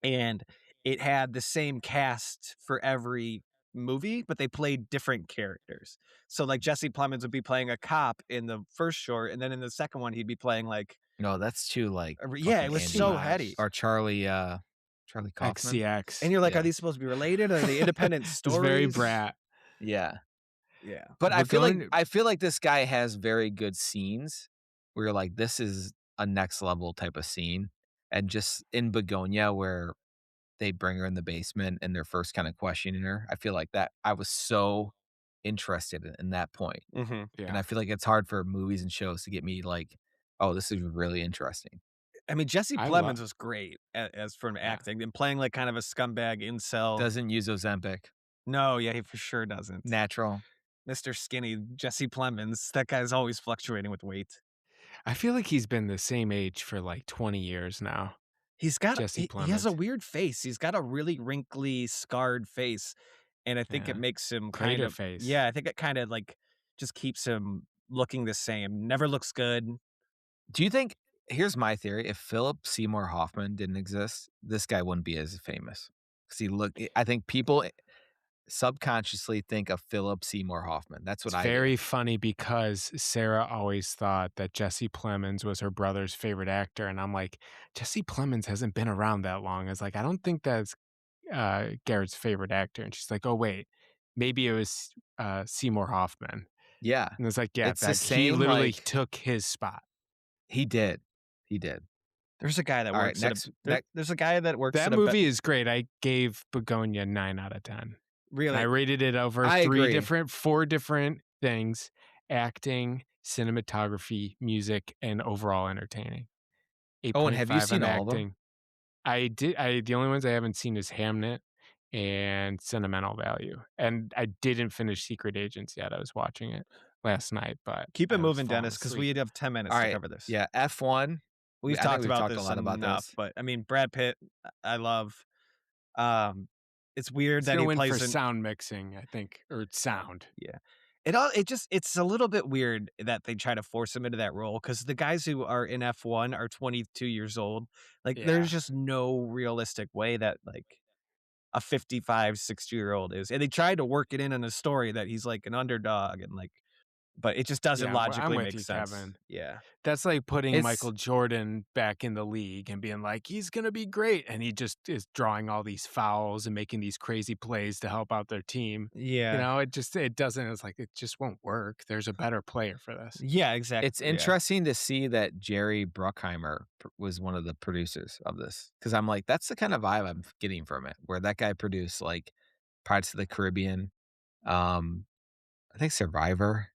and it had the same cast for every movie, but they played different characters. So like Jesse Plemons would be playing a cop in the first short, and then in the second one he'd be playing like No, that's too like yeah, it was Andy so Marsh heady. Or Charlie Kaufman. XCX. And you're like, Yeah. are these supposed to be related? Are they independent It's stories? very brat. Yeah. Yeah. But I Begonia- feel like this guy has very good scenes where you're like, this is a next level type of scene. And just in Begonia where they bring her in the basement and they're first kind of questioning her. I feel like that I was so interested in that point. Mm-hmm. Yeah. And I feel like it's hard for movies and shows to get me like, oh, this is really interesting. I mean, Jesse I Plemons love- was great as from acting and playing like kind of a scumbag incel. Doesn't use Ozempic. No, yeah, he for sure doesn't. Natural. Mr. Skinny, Jesse Plemons, that guy's always fluctuating with weight. I feel like he's been the same age for like 20 years now. He's got Jesse he has a Plemons. weird face. He's got a really wrinkly, scarred face, and I think it Yeah. makes him kind Crater of face. Yeah, I think it kind of like just keeps him looking the same. Never looks good. Do you think, here's my theory, if Philip Seymour Hoffman didn't exist, this guy wouldn't be as famous. Because I think people subconsciously think of Philip Seymour Hoffman. That's what It's very funny because Sarah always thought that Jesse Plemons was her brother's favorite actor. And I'm like, Jesse Plemons hasn't been around that long. I was like, I don't think that's Garrett's favorite actor. And she's like, oh, wait, maybe it was Seymour Hoffman. Yeah. And it's like, yeah, It's the he same, literally like- took his spot. He did. He did. There's a guy that All right, works at next- there's a guy that works That at movie is great. I gave Begonia 9 out of 10. really I rated it over I agree. 4 different things: acting, cinematography, music, and overall entertaining. Oh, and have you 8.5 seen on all of them? acting. I did. The only ones I haven't seen is Hamnet and Sentimental Value. And I didn't finish Secret Agents yet. I was watching it last night, but Keep I it was moving, falling Dennis, because asleep. we have 10 minutes All to right. cover this. Yeah. F1, We've I think talked we've about talked a this lot about enough, this. but I mean, Brad Pitt, I love. Um, it's weird He's that gonna he win for plays in. sound mixing, I think, or sound. Yeah. It's a little bit weird that they try to force him into that role because the guys who are in F1 are 22 years old. Like, Yeah. there's just no realistic way that, like, a 55, 60-year-old is. And they tried to work it in a story that he's, like, an underdog and, like, but it just doesn't Yeah, I'm logically with make you, sense. Kevin. Yeah. That's like putting It's Michael Jordan back in the league and being like, "He's gonna be great," and he just is drawing all these fouls and making these crazy plays to help out their team. Yeah. It doesn't it's like, it just won't work. There's a better player for this. Yeah, exactly. it's interesting to see that Jerry Bruckheimer was one of the producers of this because I'm like, that's the kind of vibe I'm getting from it, where that guy produced like Pirates of the Caribbean, um, I think Survivor,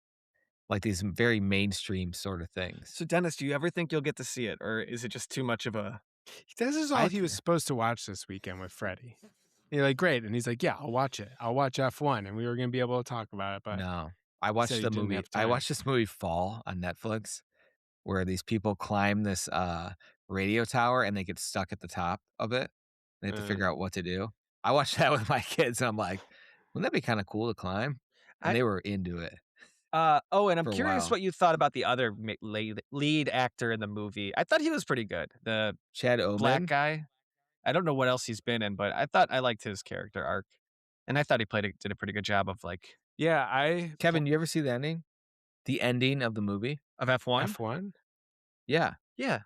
like these very mainstream sort of things. So, Dennis, do you ever think you'll get to see it, or is it just too much of a This is all I he was supposed to watch this weekend with Freddie. You're like, "Great," and he's like, "Yeah, I'll watch it. I'll watch F1," and we were gonna be able to talk about it, but No, I he said watched he the didn't movie. have I time. watched this movie Fall on Netflix, where these people climb this radio tower and they get stuck at the top of it. They have to Uh, figure out what to do. I watched that with my kids, and I'm like, wouldn't that be kind of cool to climb? And I they were into it and I'm for a curious while. what you thought about the other lead actor in the movie. I thought he was pretty good. The Chad black Oman. guy. I don't know what else he's been in, but I thought I liked his character arc, and I thought he did a pretty good job of, like, yeah, I Kevin, you ever see the ending? The ending of the movie? of F1. F1? Yeah. Yeah,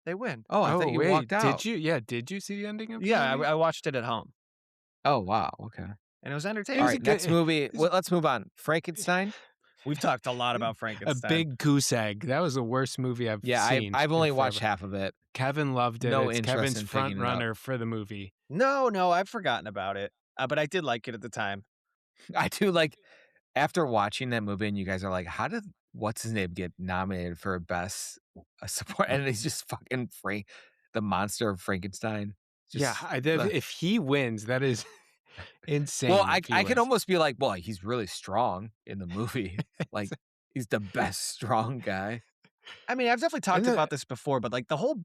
they win. Oh, I thought Oh, you walked wait, out. did you? Yeah, did you see the ending of the Yeah, movie? I watched it at home, Oh, wow. Okay. and it was It All entertaining. was a right. good Next movie. was Let's move on. Frankenstein. We've talked a lot about a Frankenstein. big goose egg. That was the worst movie I've Yeah, seen I've in only watched forever. half of it. Kevin loved it. No It's interest Kevin's in front picking it up. runner for the movie. No, I've forgotten about it, but I did like it at the time. I do like after watching that movie, and you guys are like, "How did what's his name get nominated for best support?" And he's just fucking the monster of Frankenstein. Yeah, Just if he wins, that is insane well, if he I can wins. almost be like, well, he's really strong in the movie. Like he's the best strong guy. I mean, I've definitely talked And the about this before, but, like, the whole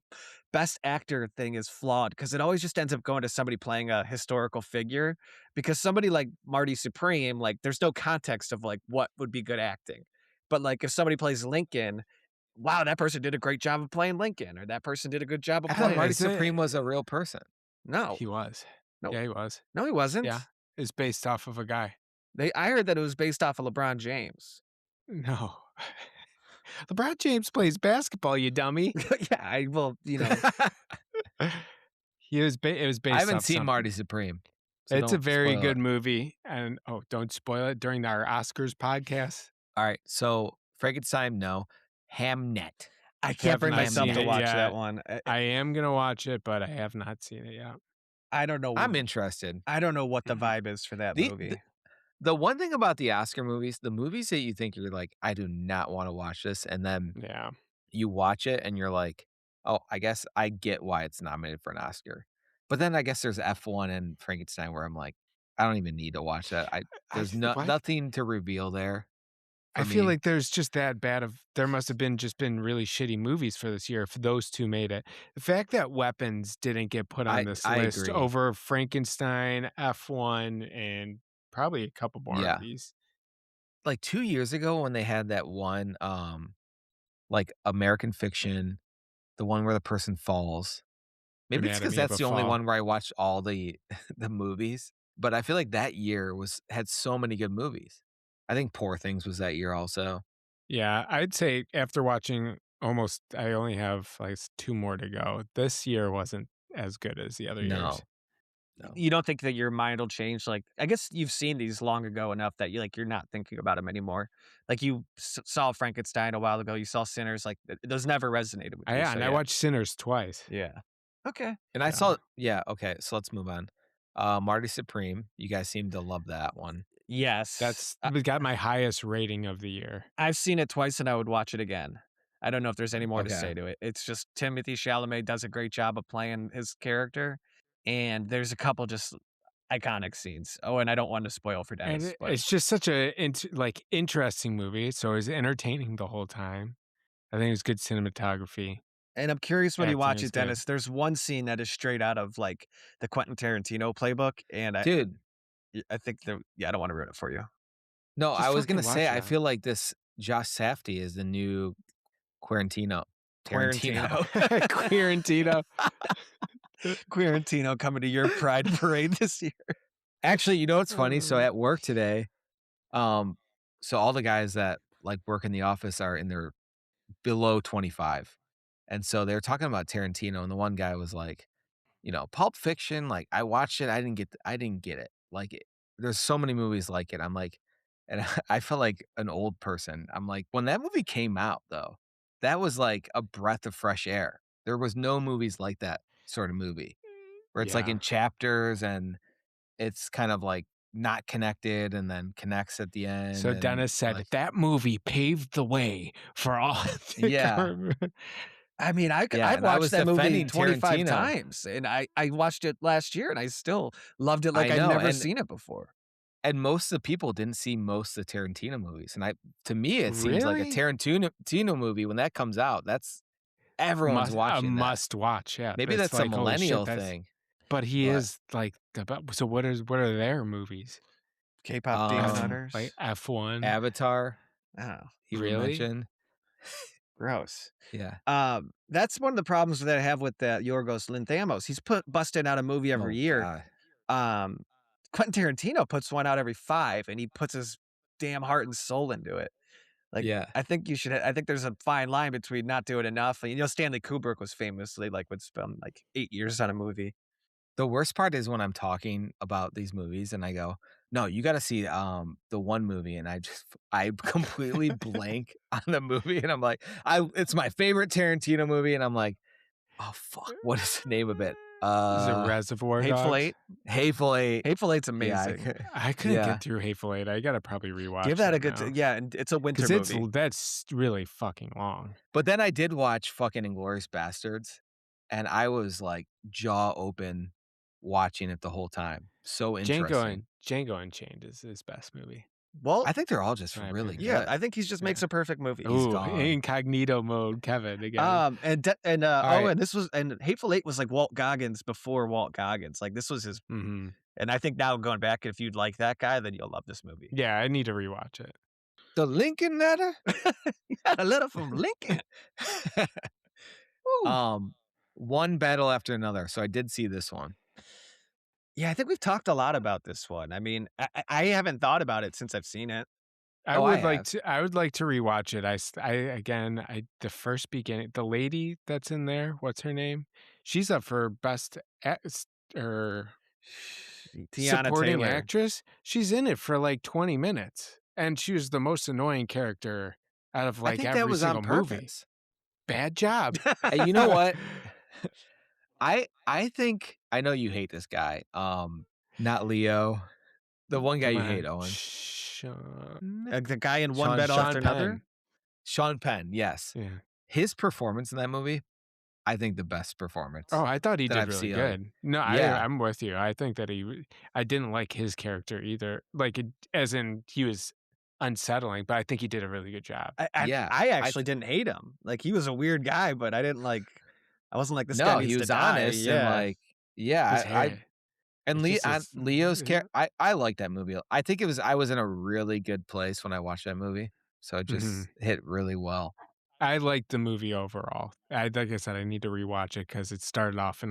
best actor thing is flawed because it always just ends up going to somebody playing a historical figure, because somebody like Marty Supreme, like, there's no context of, like, what would be good acting. But, like, if somebody plays Lincoln, wow, that person did a great job of playing Lincoln, or that person did a good job of I thought playing. Marty is it Supreme was a real person. No. he was. No. Yeah, he was. No, he wasn't. Yeah. It's based off of a guy. I heard that it was based off of LeBron James. No. LeBron James plays basketball, you dummy. Yeah, It was based I haven't off seen something. Marty Supreme. So It's a don't very spoil good it. movie, and don't spoil it during our Oscars podcast. All right, so Frankenstein, no. Hamnet. I can't bring not myself seen to it watch yet. that one. I am gonna watch it, but I have not seen it yet. I don't know. I'm interested. I don't know what the Mhm. vibe is for that The- movie. The one thing about the Oscar movies, the movies that you think you're like, I do not want to watch this, and then Yeah. you watch it and you're like, oh, I guess I get why it's nominated for an Oscar. But then I guess there's F1 and Frankenstein where I'm like, I don't even need to watch that. There's What? nothing to reveal there. I for feel me. like there's just that bad of there must have been really shitty movies for this year if those two made it. The fact that Weapons didn't get put on this I list agree. over Frankenstein, F1, and probably a couple more Yeah. of these. Like 2 years ago when they had that one, like American Fiction, the one where the person falls. Maybe it's because Anatomy of that's a the only Fall. one where I watched all the the movies. But I feel like that year had so many good movies. I think Poor Things was that year also. Yeah, I'd say after watching I only have like 2 more to go. This year wasn't as good as the other No. years. No. You don't think that your mind will change? Like, I guess you've seen these long ago enough that you're not thinking about them anymore. Like, you saw Frankenstein a while ago. You saw Sinners. Like, those never resonated with you. Yeah, So, and I watched Sinners twice. Yeah. Okay. And I Yeah. saw okay, so let's move on. Marty Supreme, you guys seem to love that one. Yes. That's got my highest rating of the year. I've seen it twice, and I would watch it again. I don't know if there's any more to Okay. say to it. It's just Timothy Chalamet does a great job of playing his character, and there's a couple just iconic scenes. Oh, and I don't want to spoil for And Dennis, but it's just such a interesting movie. So it's entertaining the whole time. I think it's good cinematography. And I'm curious when you watch Acting is it, good. Dennis. There's one scene that is straight out of like the Quentin Tarantino playbook, and Dude, I think I don't want to ruin it for you. no, I Just was gonna fucking say, watch I that. feel like this Josh Safdie is the new Quarantino. Tarantino. Quarantino. Quarantino coming to your Pride Parade this year. Actually, you know what's funny? So Uh. at work today, so all the guys that like work in the office are in their below 25. And so they were talking about Tarantino, and the one guy was like, Pulp Fiction, like I watched it, I didn't get it. Like there's so many movies like it. I'm like, and I felt like an old person. I'm like, when that movie came out though, that was like a breath of fresh air. There was no movies like that sort of movie where it's like Yeah. in chapters and it's kind of like not connected and then connects at the end. So And Dennis said like, that movie paved the way for all. yeah, I mean, yeah. I've And I watched was that movie defending 25 Tarantino. times, and I watched it last year, and I still loved it like I I'd know, never seen it before. and most of the people didn't see most of the Tarantino movies, and to me, it seems like a Really? Tarantino movie, when that comes out, that's everyone's A watching that. must watch. Yeah, Maybe it's that's a like holy shit. millennial That's thing, but he but, is like so. What are their movies? K-pop Demon Like Hunters. F1. Avatar, Oh, even Really? mentioned. gross. Yeah. That's one of the problems that I have with Yorgos Lanthimos. He's busting out a movie every Oh, year. God. Um, Quentin Tarantino puts one out every 5, and he puts his damn heart and soul into it. Like, Yeah. I think you should. I think there's a fine line between not doing enough. And Stanley Kubrick was famously like would spend like 8 years on a movie. The worst part is when I'm talking about these movies and I go, "No, you gotta see, the one movie," and I completely blank on the movie, and I'm like, it's my favorite Tarantino movie, and I'm like, "Oh, fuck, what is the name of it?" Is it Reservoir Hateful Dogs? Eight. Hateful Eight. Hateful Eight's Yeah, amazing. I couldn't yeah. get through Hateful Eight. I gotta probably rewatch. Give that a it good. now. Yeah, and it's a winter Because movie. that's really fucking long. But then I did watch fucking Inglourious Bastards, and I was, like, jaw open watching it the whole time. So interesting. Django Unchained is his best movie. Well, I think they're all just My really opinion. yeah, good. I think he just makes Yeah. a perfect movie. He's Ooh, gone. incognito mode, Kevin again. And right. and Hateful Eight was like Walt Goggins before Walt Goggins. Like this was his, Hmm. and I think now going back, if you'd like that guy, then you'll love this movie. Yeah, I need to rewatch it. The Lincoln Letter? You got a letter from Lincoln. Woo. One battle after another. So I did see this one. Yeah, I think we've talked a lot about this one. I mean, I haven't thought about it since I've seen it. I Oh, would I like have. to. I would like to rewatch it. The first beginning. The lady that's in there. What's her name? She's up for best or Tiana supporting Taylor. actress. She's in it for like 20 minutes, and she was the most annoying character out of I like think every that was single on movie. purpose. Bad job. And you know what? I think I know you hate this guy. Not Leo. The one guy Come you on. hate, Owen. The guy in One Battle Sean After Penn. Another. Sean Penn, yes. Yeah. His performance in that movie, I think the best performance. Oh, I thought he that did I've really seen. good. No, Yeah. I'm with you. I think that I didn't like his character either. Like, as in he was unsettling, but I think he did a really good job. Yeah, I actually didn't hate him. Like he was a weird guy, but I didn't like. I wasn't like this guy No, needs he to was die. honest and Yeah. like, yeah, His hair. and It's just his- Leo's character, I like that movie. I think I was in a really good place when I watched that movie, so it just hit really well. I liked the movie overall. Like I said, I need to rewatch it because it started off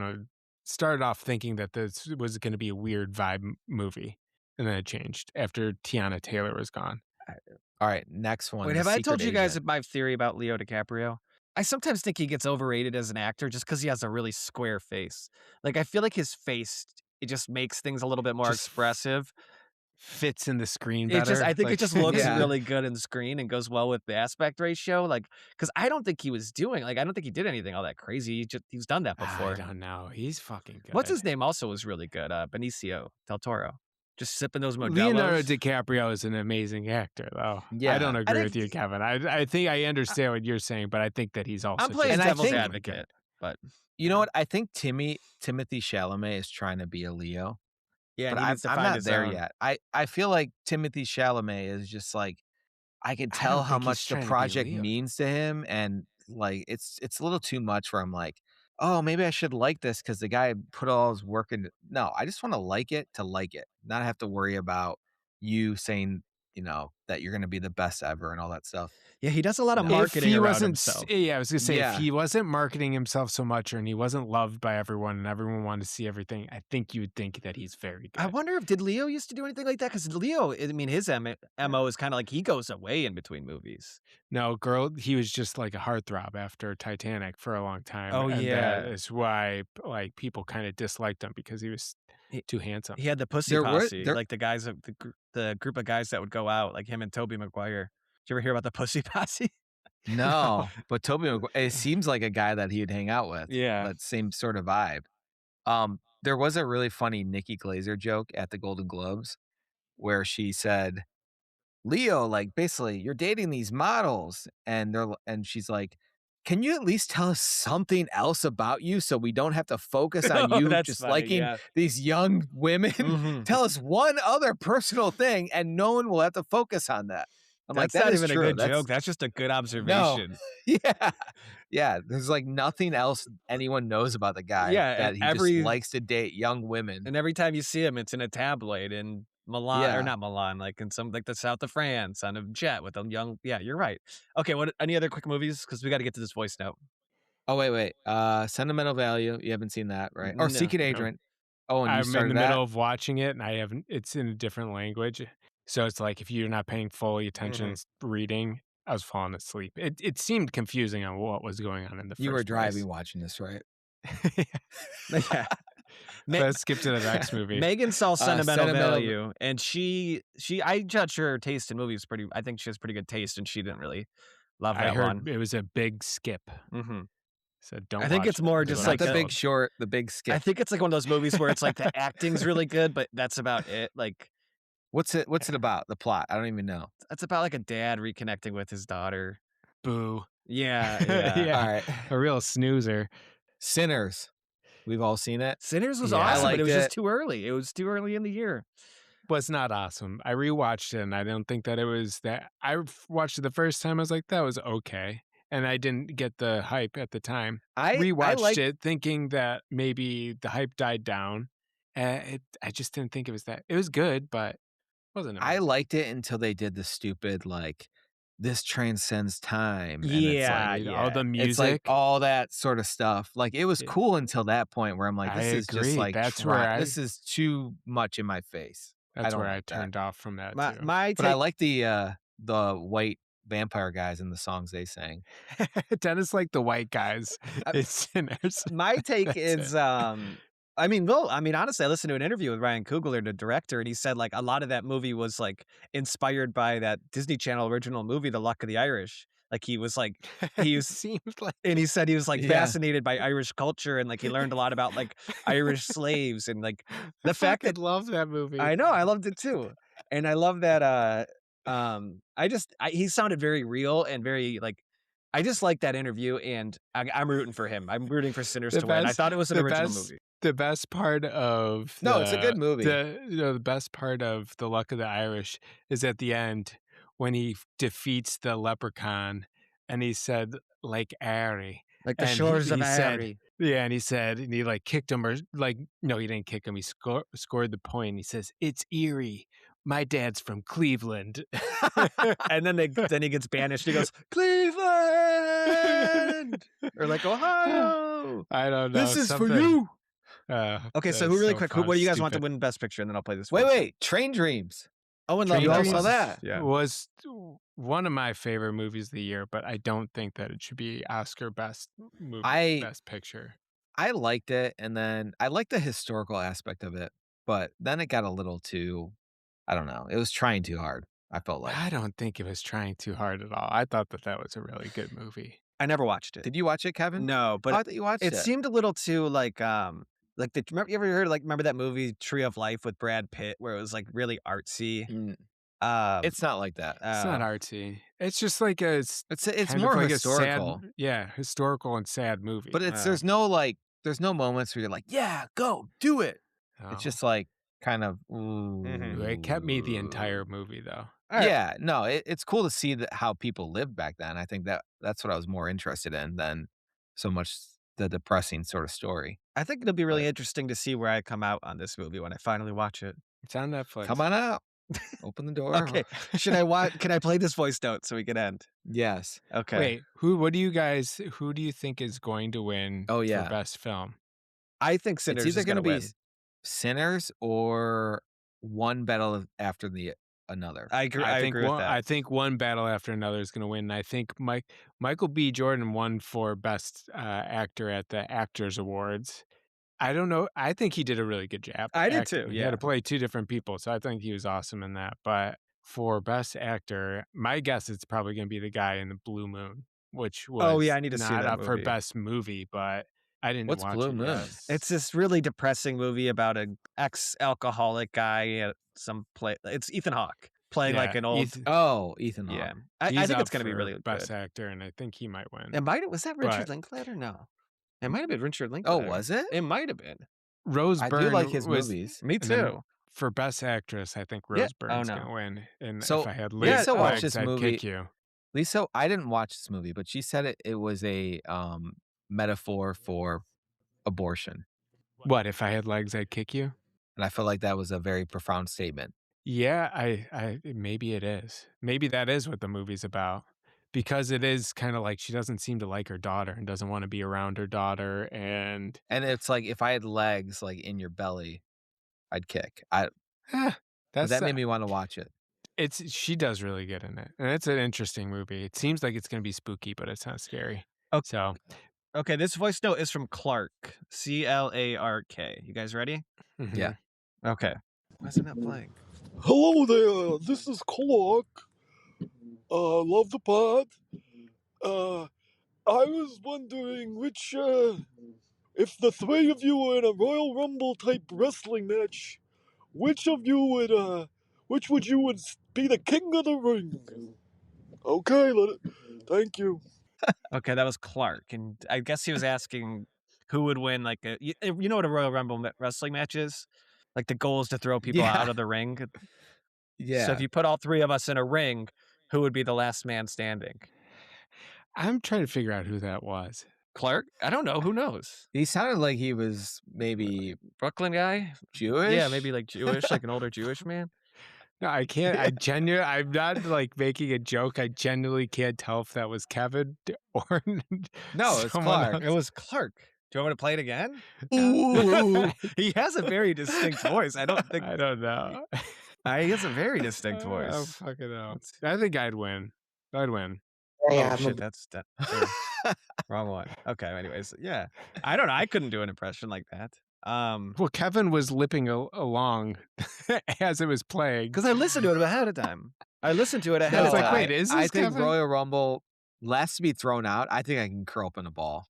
thinking that this was going to be a weird vibe movie, and then it changed after Tiana Taylor was gone. All right, next one. Wait, The have I told Secret you guys Agent. my theory about Leo DiCaprio? I sometimes think he gets overrated as an actor just because he has a really square face. Like I feel like his face, it just makes things a little bit more Just expressive. Fits in the screen It better. just, I think like, it just looks Yeah. really good in screen and goes well with the aspect ratio. Like, because I don't think he was doing, like, I don't think he did anything all that crazy. He's done that I before. don't know. He's fucking good. What's his name? Also was really good. Benicio del Toro. Just sipping those Modelos. Leonardo DiCaprio is an amazing actor, though. Yeah. I don't agree think with you, Kevin. I think I understand what you're saying, but I think that he's also I'm playing And I devil's think- advocate, but You know what? I think Timothy Chalamet is trying to be a Leo, yeah, but he I'm needs to I'm find not his there own. yet. I feel like Timothy Chalamet is just like I can I tell don't how think he's much the trying to be project Leo. means to him, and like it's a little too much where I'm like, oh, maybe I should like this because the guy put all his work into. No, I just want to like it, not have to worry about you saying, that you're gonna be the best ever and all that stuff. Yeah, he does a lot of No. If marketing he around wasn't, himself. yeah, I was gonna say if Yeah. he wasn't marketing himself so much, and he wasn't loved by everyone, and everyone wanted to see everything, I think you would think that he's very I good. wonder if did Leo used to do anything like that? Because Leo, I mean, his MO is kind of like he goes away in between movies. No, he was just like a heartthrob after Titanic for a long time, Oh, and that yeah. is why like people kind of disliked him because he was He- too handsome. He had the pussy There were posse, there like the guys, the group of guys that would go out, like him and Toby Maguire. Did you ever hear about the pussy posse? No, but Toby Maguire, it seems like a guy that he would hang out with. Yeah. That same sort of vibe. There was a really funny Nikki Glaser joke at the Golden Globes where she said, Leo, like basically, you're dating these models, and she's like, can you at least tell us something else about you so we don't have to focus on Oh, you that's just funny, liking yeah. these young women? Mhm. Tell us one other personal thing, and no one will have to focus on that. I'm like, That's that not is even true. a good joke. That's just a good No, observation. yeah, yeah. There's like nothing else anyone knows about the guy Yeah, that and he just likes to date young women. And every time you see him, it's in a tabloid in Milan, or Yeah. not Milan, like in some like the south of France on a jet with a young. Yeah, you're right. Okay, what? Any other quick movies? Because we got to get to this voice note. Oh, wait. Sentimental Value. You haven't seen that, right? Or No, Secret no. Agent. Oh, and you I'm in started the that? middle of watching it, and I haven't. It's in a different language, so it's like if you're not paying fully attention, reading, I was falling asleep. It seemed confusing on what was going on in the first You were place. driving watching this, right? Yeah. Let's skip to the next movie. Megan saw Sentimental Sentimental- Value, and I judge her taste in movies pretty. I think she has pretty good taste, and she didn't really love I that heard one. it was a big skip. Mm-hmm. So don't. I think watch it's it, more is just what like I'm the a- Big told. Short, the Big Skip. I think it's like one of those movies where it's like the acting's really good, but that's about it. Like What's it about? The plot? I don't even know. it's about like a dad reconnecting with his daughter. Boo. Yeah, yeah. All right. A real snoozer. Sinners. We've all seen it. Sinners was Yeah. I awesome, but it was liked just it. too early. It was too early in the year. Was not awesome. I rewatched it, and I don't think that it was that. Watched it the first time. I was like, that was okay, and I didn't get the hype at the time. I Rewatched liked it, thinking that maybe the hype died down. I just didn't think it was that. It was good, but wasn't. I amazing. liked it until they did the stupid like this transcends time. And Yeah, it's like, all the it's like music. all that sort of stuff. Like it was Yeah. cool until that point where I'm like, this I is just agree. like That's where this is too much in my face. That's don't where I like that. turned off from that too. My But I take, like the white vampire guys and the songs they sang. Dennis liked the white guys. I- It's Sinners. my take That's is it. honestly, I listened to an interview with Ryan Coogler, the director, and he said like a lot of that movie was like inspired by that Disney Channel original movie, The Luck of the Irish. Like he was like he was seems like and he said he was like Yeah. fascinated by Irish culture, and like he learned a lot about like Irish slaves, and like the I fact that fucking love that movie. I know, I loved it too. And I love that he sounded very real and very like I just like that interview, and I'm rooting for him. I'm rooting for Sinners The to win. I best- thought it was an the original best- movie. The best part of No, it's a good movie. The best part of The Luck of the Irish is at the end when he defeats the leprechaun, and he said like Airy. Like the And shores of he said- Airy. Yeah, and he like kicked him, or like no, he didn't kick him. He scored the point. He says, "It's Erie. My dad's from Cleveland." And then he gets banished. He goes, Cleveland! Or like Ohio. I don't know. This is for something. you. Okay, so who really quick, fun, what do you guys want to stupid. win Best Picture? And then I'll play this Wait, one. Train Dreams. Oh, and Train you also Dreams saw that. Yeah. was one of my favorite movies of the year, but I don't think that it should be Oscar Best Best Picture. I liked it, and then I liked the historical aspect of it, but then it got a little too, I don't know, it was trying too hard, I felt like. I don't think it was trying too hard at all. I thought that was a really good movie. I never watched it. Did you watch it, Kevin? No, Oh, I but thought you watched it. it seemed a little too like remember, you ever heard remember that movie Tree of Life with Brad Pitt where it was like really artsy? It's not like that. It's not artsy. It's just like it's It's kind more of like historical. a sad, historical and sad movie. But there's no moments where you're like, yeah, go do it. Oh. It's just like kind of. It kept me the entire movie though. All right. Yeah, no, it's cool to see how people lived back then. I think that's what I was more interested in than so much the depressing sort of story. I think it'll be really But interesting to see where I come out on this movie when I finally watch it. It's on Netflix. come on out, open the door. Okay. Can I play this voice note so we can end? Yes. Okay. Wait, who do you think is going to win Oh, for yeah. best film? I think Sinners It's either is going to be win. Sinners or one battle after the another. I agree. I agree with that. I think one battle after another is going to win. And I think Michael B. Jordan won for best actor at the Actors Awards. I don't know. I think he did a really good job. I did acting. too, He had to yeah. play two different people, so I think he was awesome in that. But for best actor, my guess it's probably going to be the guy in the Blue Moon, which was Oh, yeah, I need to see not that up for movie. best movie, but I didn't What's watch Blue it Moon? yet. It's this really depressing movie about an ex-alcoholic guy at some play. It's Ethan Hawke playing like Yeah, an old. Ethan- Oh, Ethan Hawke. Yeah, I He's think up it's going to be for really best good. actor, and I think he might win. Was that Richard But- Linklater? No, it might have been Richard Oh, Linklater. was it? It might have been. Rose I Byrne do like his was, movies. Me and then too. For best actress, I think Yeah. Rose Byrne's Oh, no. going to win. And So, if I had Lisa legs, watched this I'd movie- kick you. Lisa, I didn't watch this movie, but she said it was a metaphor for abortion. What, if I had legs, I'd kick you? And I feel like that was a very profound statement. Yeah, I maybe it is. Maybe that is what the movie's about. Because it is kind of like she doesn't seem to like her daughter and doesn't want to be around her daughter. And And it's like if I had legs like in your belly, I'd kick. that's That made me want to watch it. she does really good in it. And it's an interesting movie. It seems like it's going to be spooky, but it's not scary. Okay. So, Okay, this voice note is from Clark. Clark. You guys ready? mhm. Yeah. Okay. Why is it not playing? Hello there, this is Clark. Love the pod. I was wondering if the three of you were in a Royal Rumble type wrestling match, which would be the king of the ring? Okay, thank you. Okay, that was Clark, and I guess he was asking who would win. Like, you know what a Royal Rumble wrestling match is? Like the goal is to throw people Yeah. out of the ring. Yeah. So if you put all three of us in a ring, who would be the last man standing? I'm trying to figure out who that was. Clark? I don't know. Who knows? He sounded like he was maybe Brooklyn guy? Jewish. Yeah, maybe like Jewish, like an older Jewish man. No, I can't. I'm not like making a joke. I genuinely can't tell if that was Kevin or No, it's someone Clark. else. It was Clark. Do you want me to play it again? Ooh. He has a very distinct voice. I don't think I don't know. he has a very distinct I don't voice. fucking know. I think I'd win. I'd win. Oh shit, that's wrong one. Okay, anyways, yeah. I don't know. I couldn't do an impression like that. Well, Kevin was lipping along as it was playing. Because I listened to it ahead of time. I listened to it ahead No, of it's time. like, wait, is I this think Kevin? Royal Rumble last to be thrown out. I think I can curl up in a ball,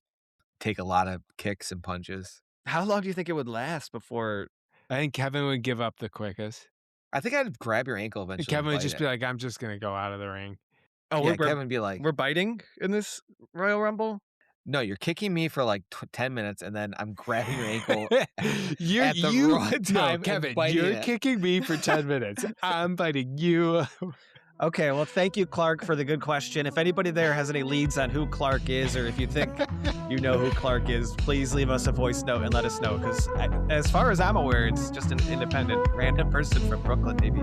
take a lot of kicks and punches. How long do you think it would last before? I think Kevin would give up the quickest. I think I'd grab your ankle eventually. And Kevin would and just bite be it. like, I'm just going to go out of the ring. Oh, Yeah, we're Kevin would be like, we're biting in this Royal Rumble. no, you're kicking me for like 10 minutes, and then I'm grabbing your ankle. You're, at the you, wrong no, time and Kevin, biting you're it. kicking me for 10 minutes. I'm biting you. Okay, well, thank you, Clark, for the good question. If anybody there has any leads on who Clark is, or if you think you know who Clark is, please leave us a voice note and let us know. Because as far as I'm aware, it's just an independent, random person from Brooklyn, maybe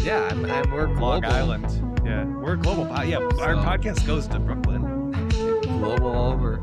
Yeah, we're Long global. Island. Yeah, we're a global. Yeah, our So- podcast goes to Brooklyn. Global over.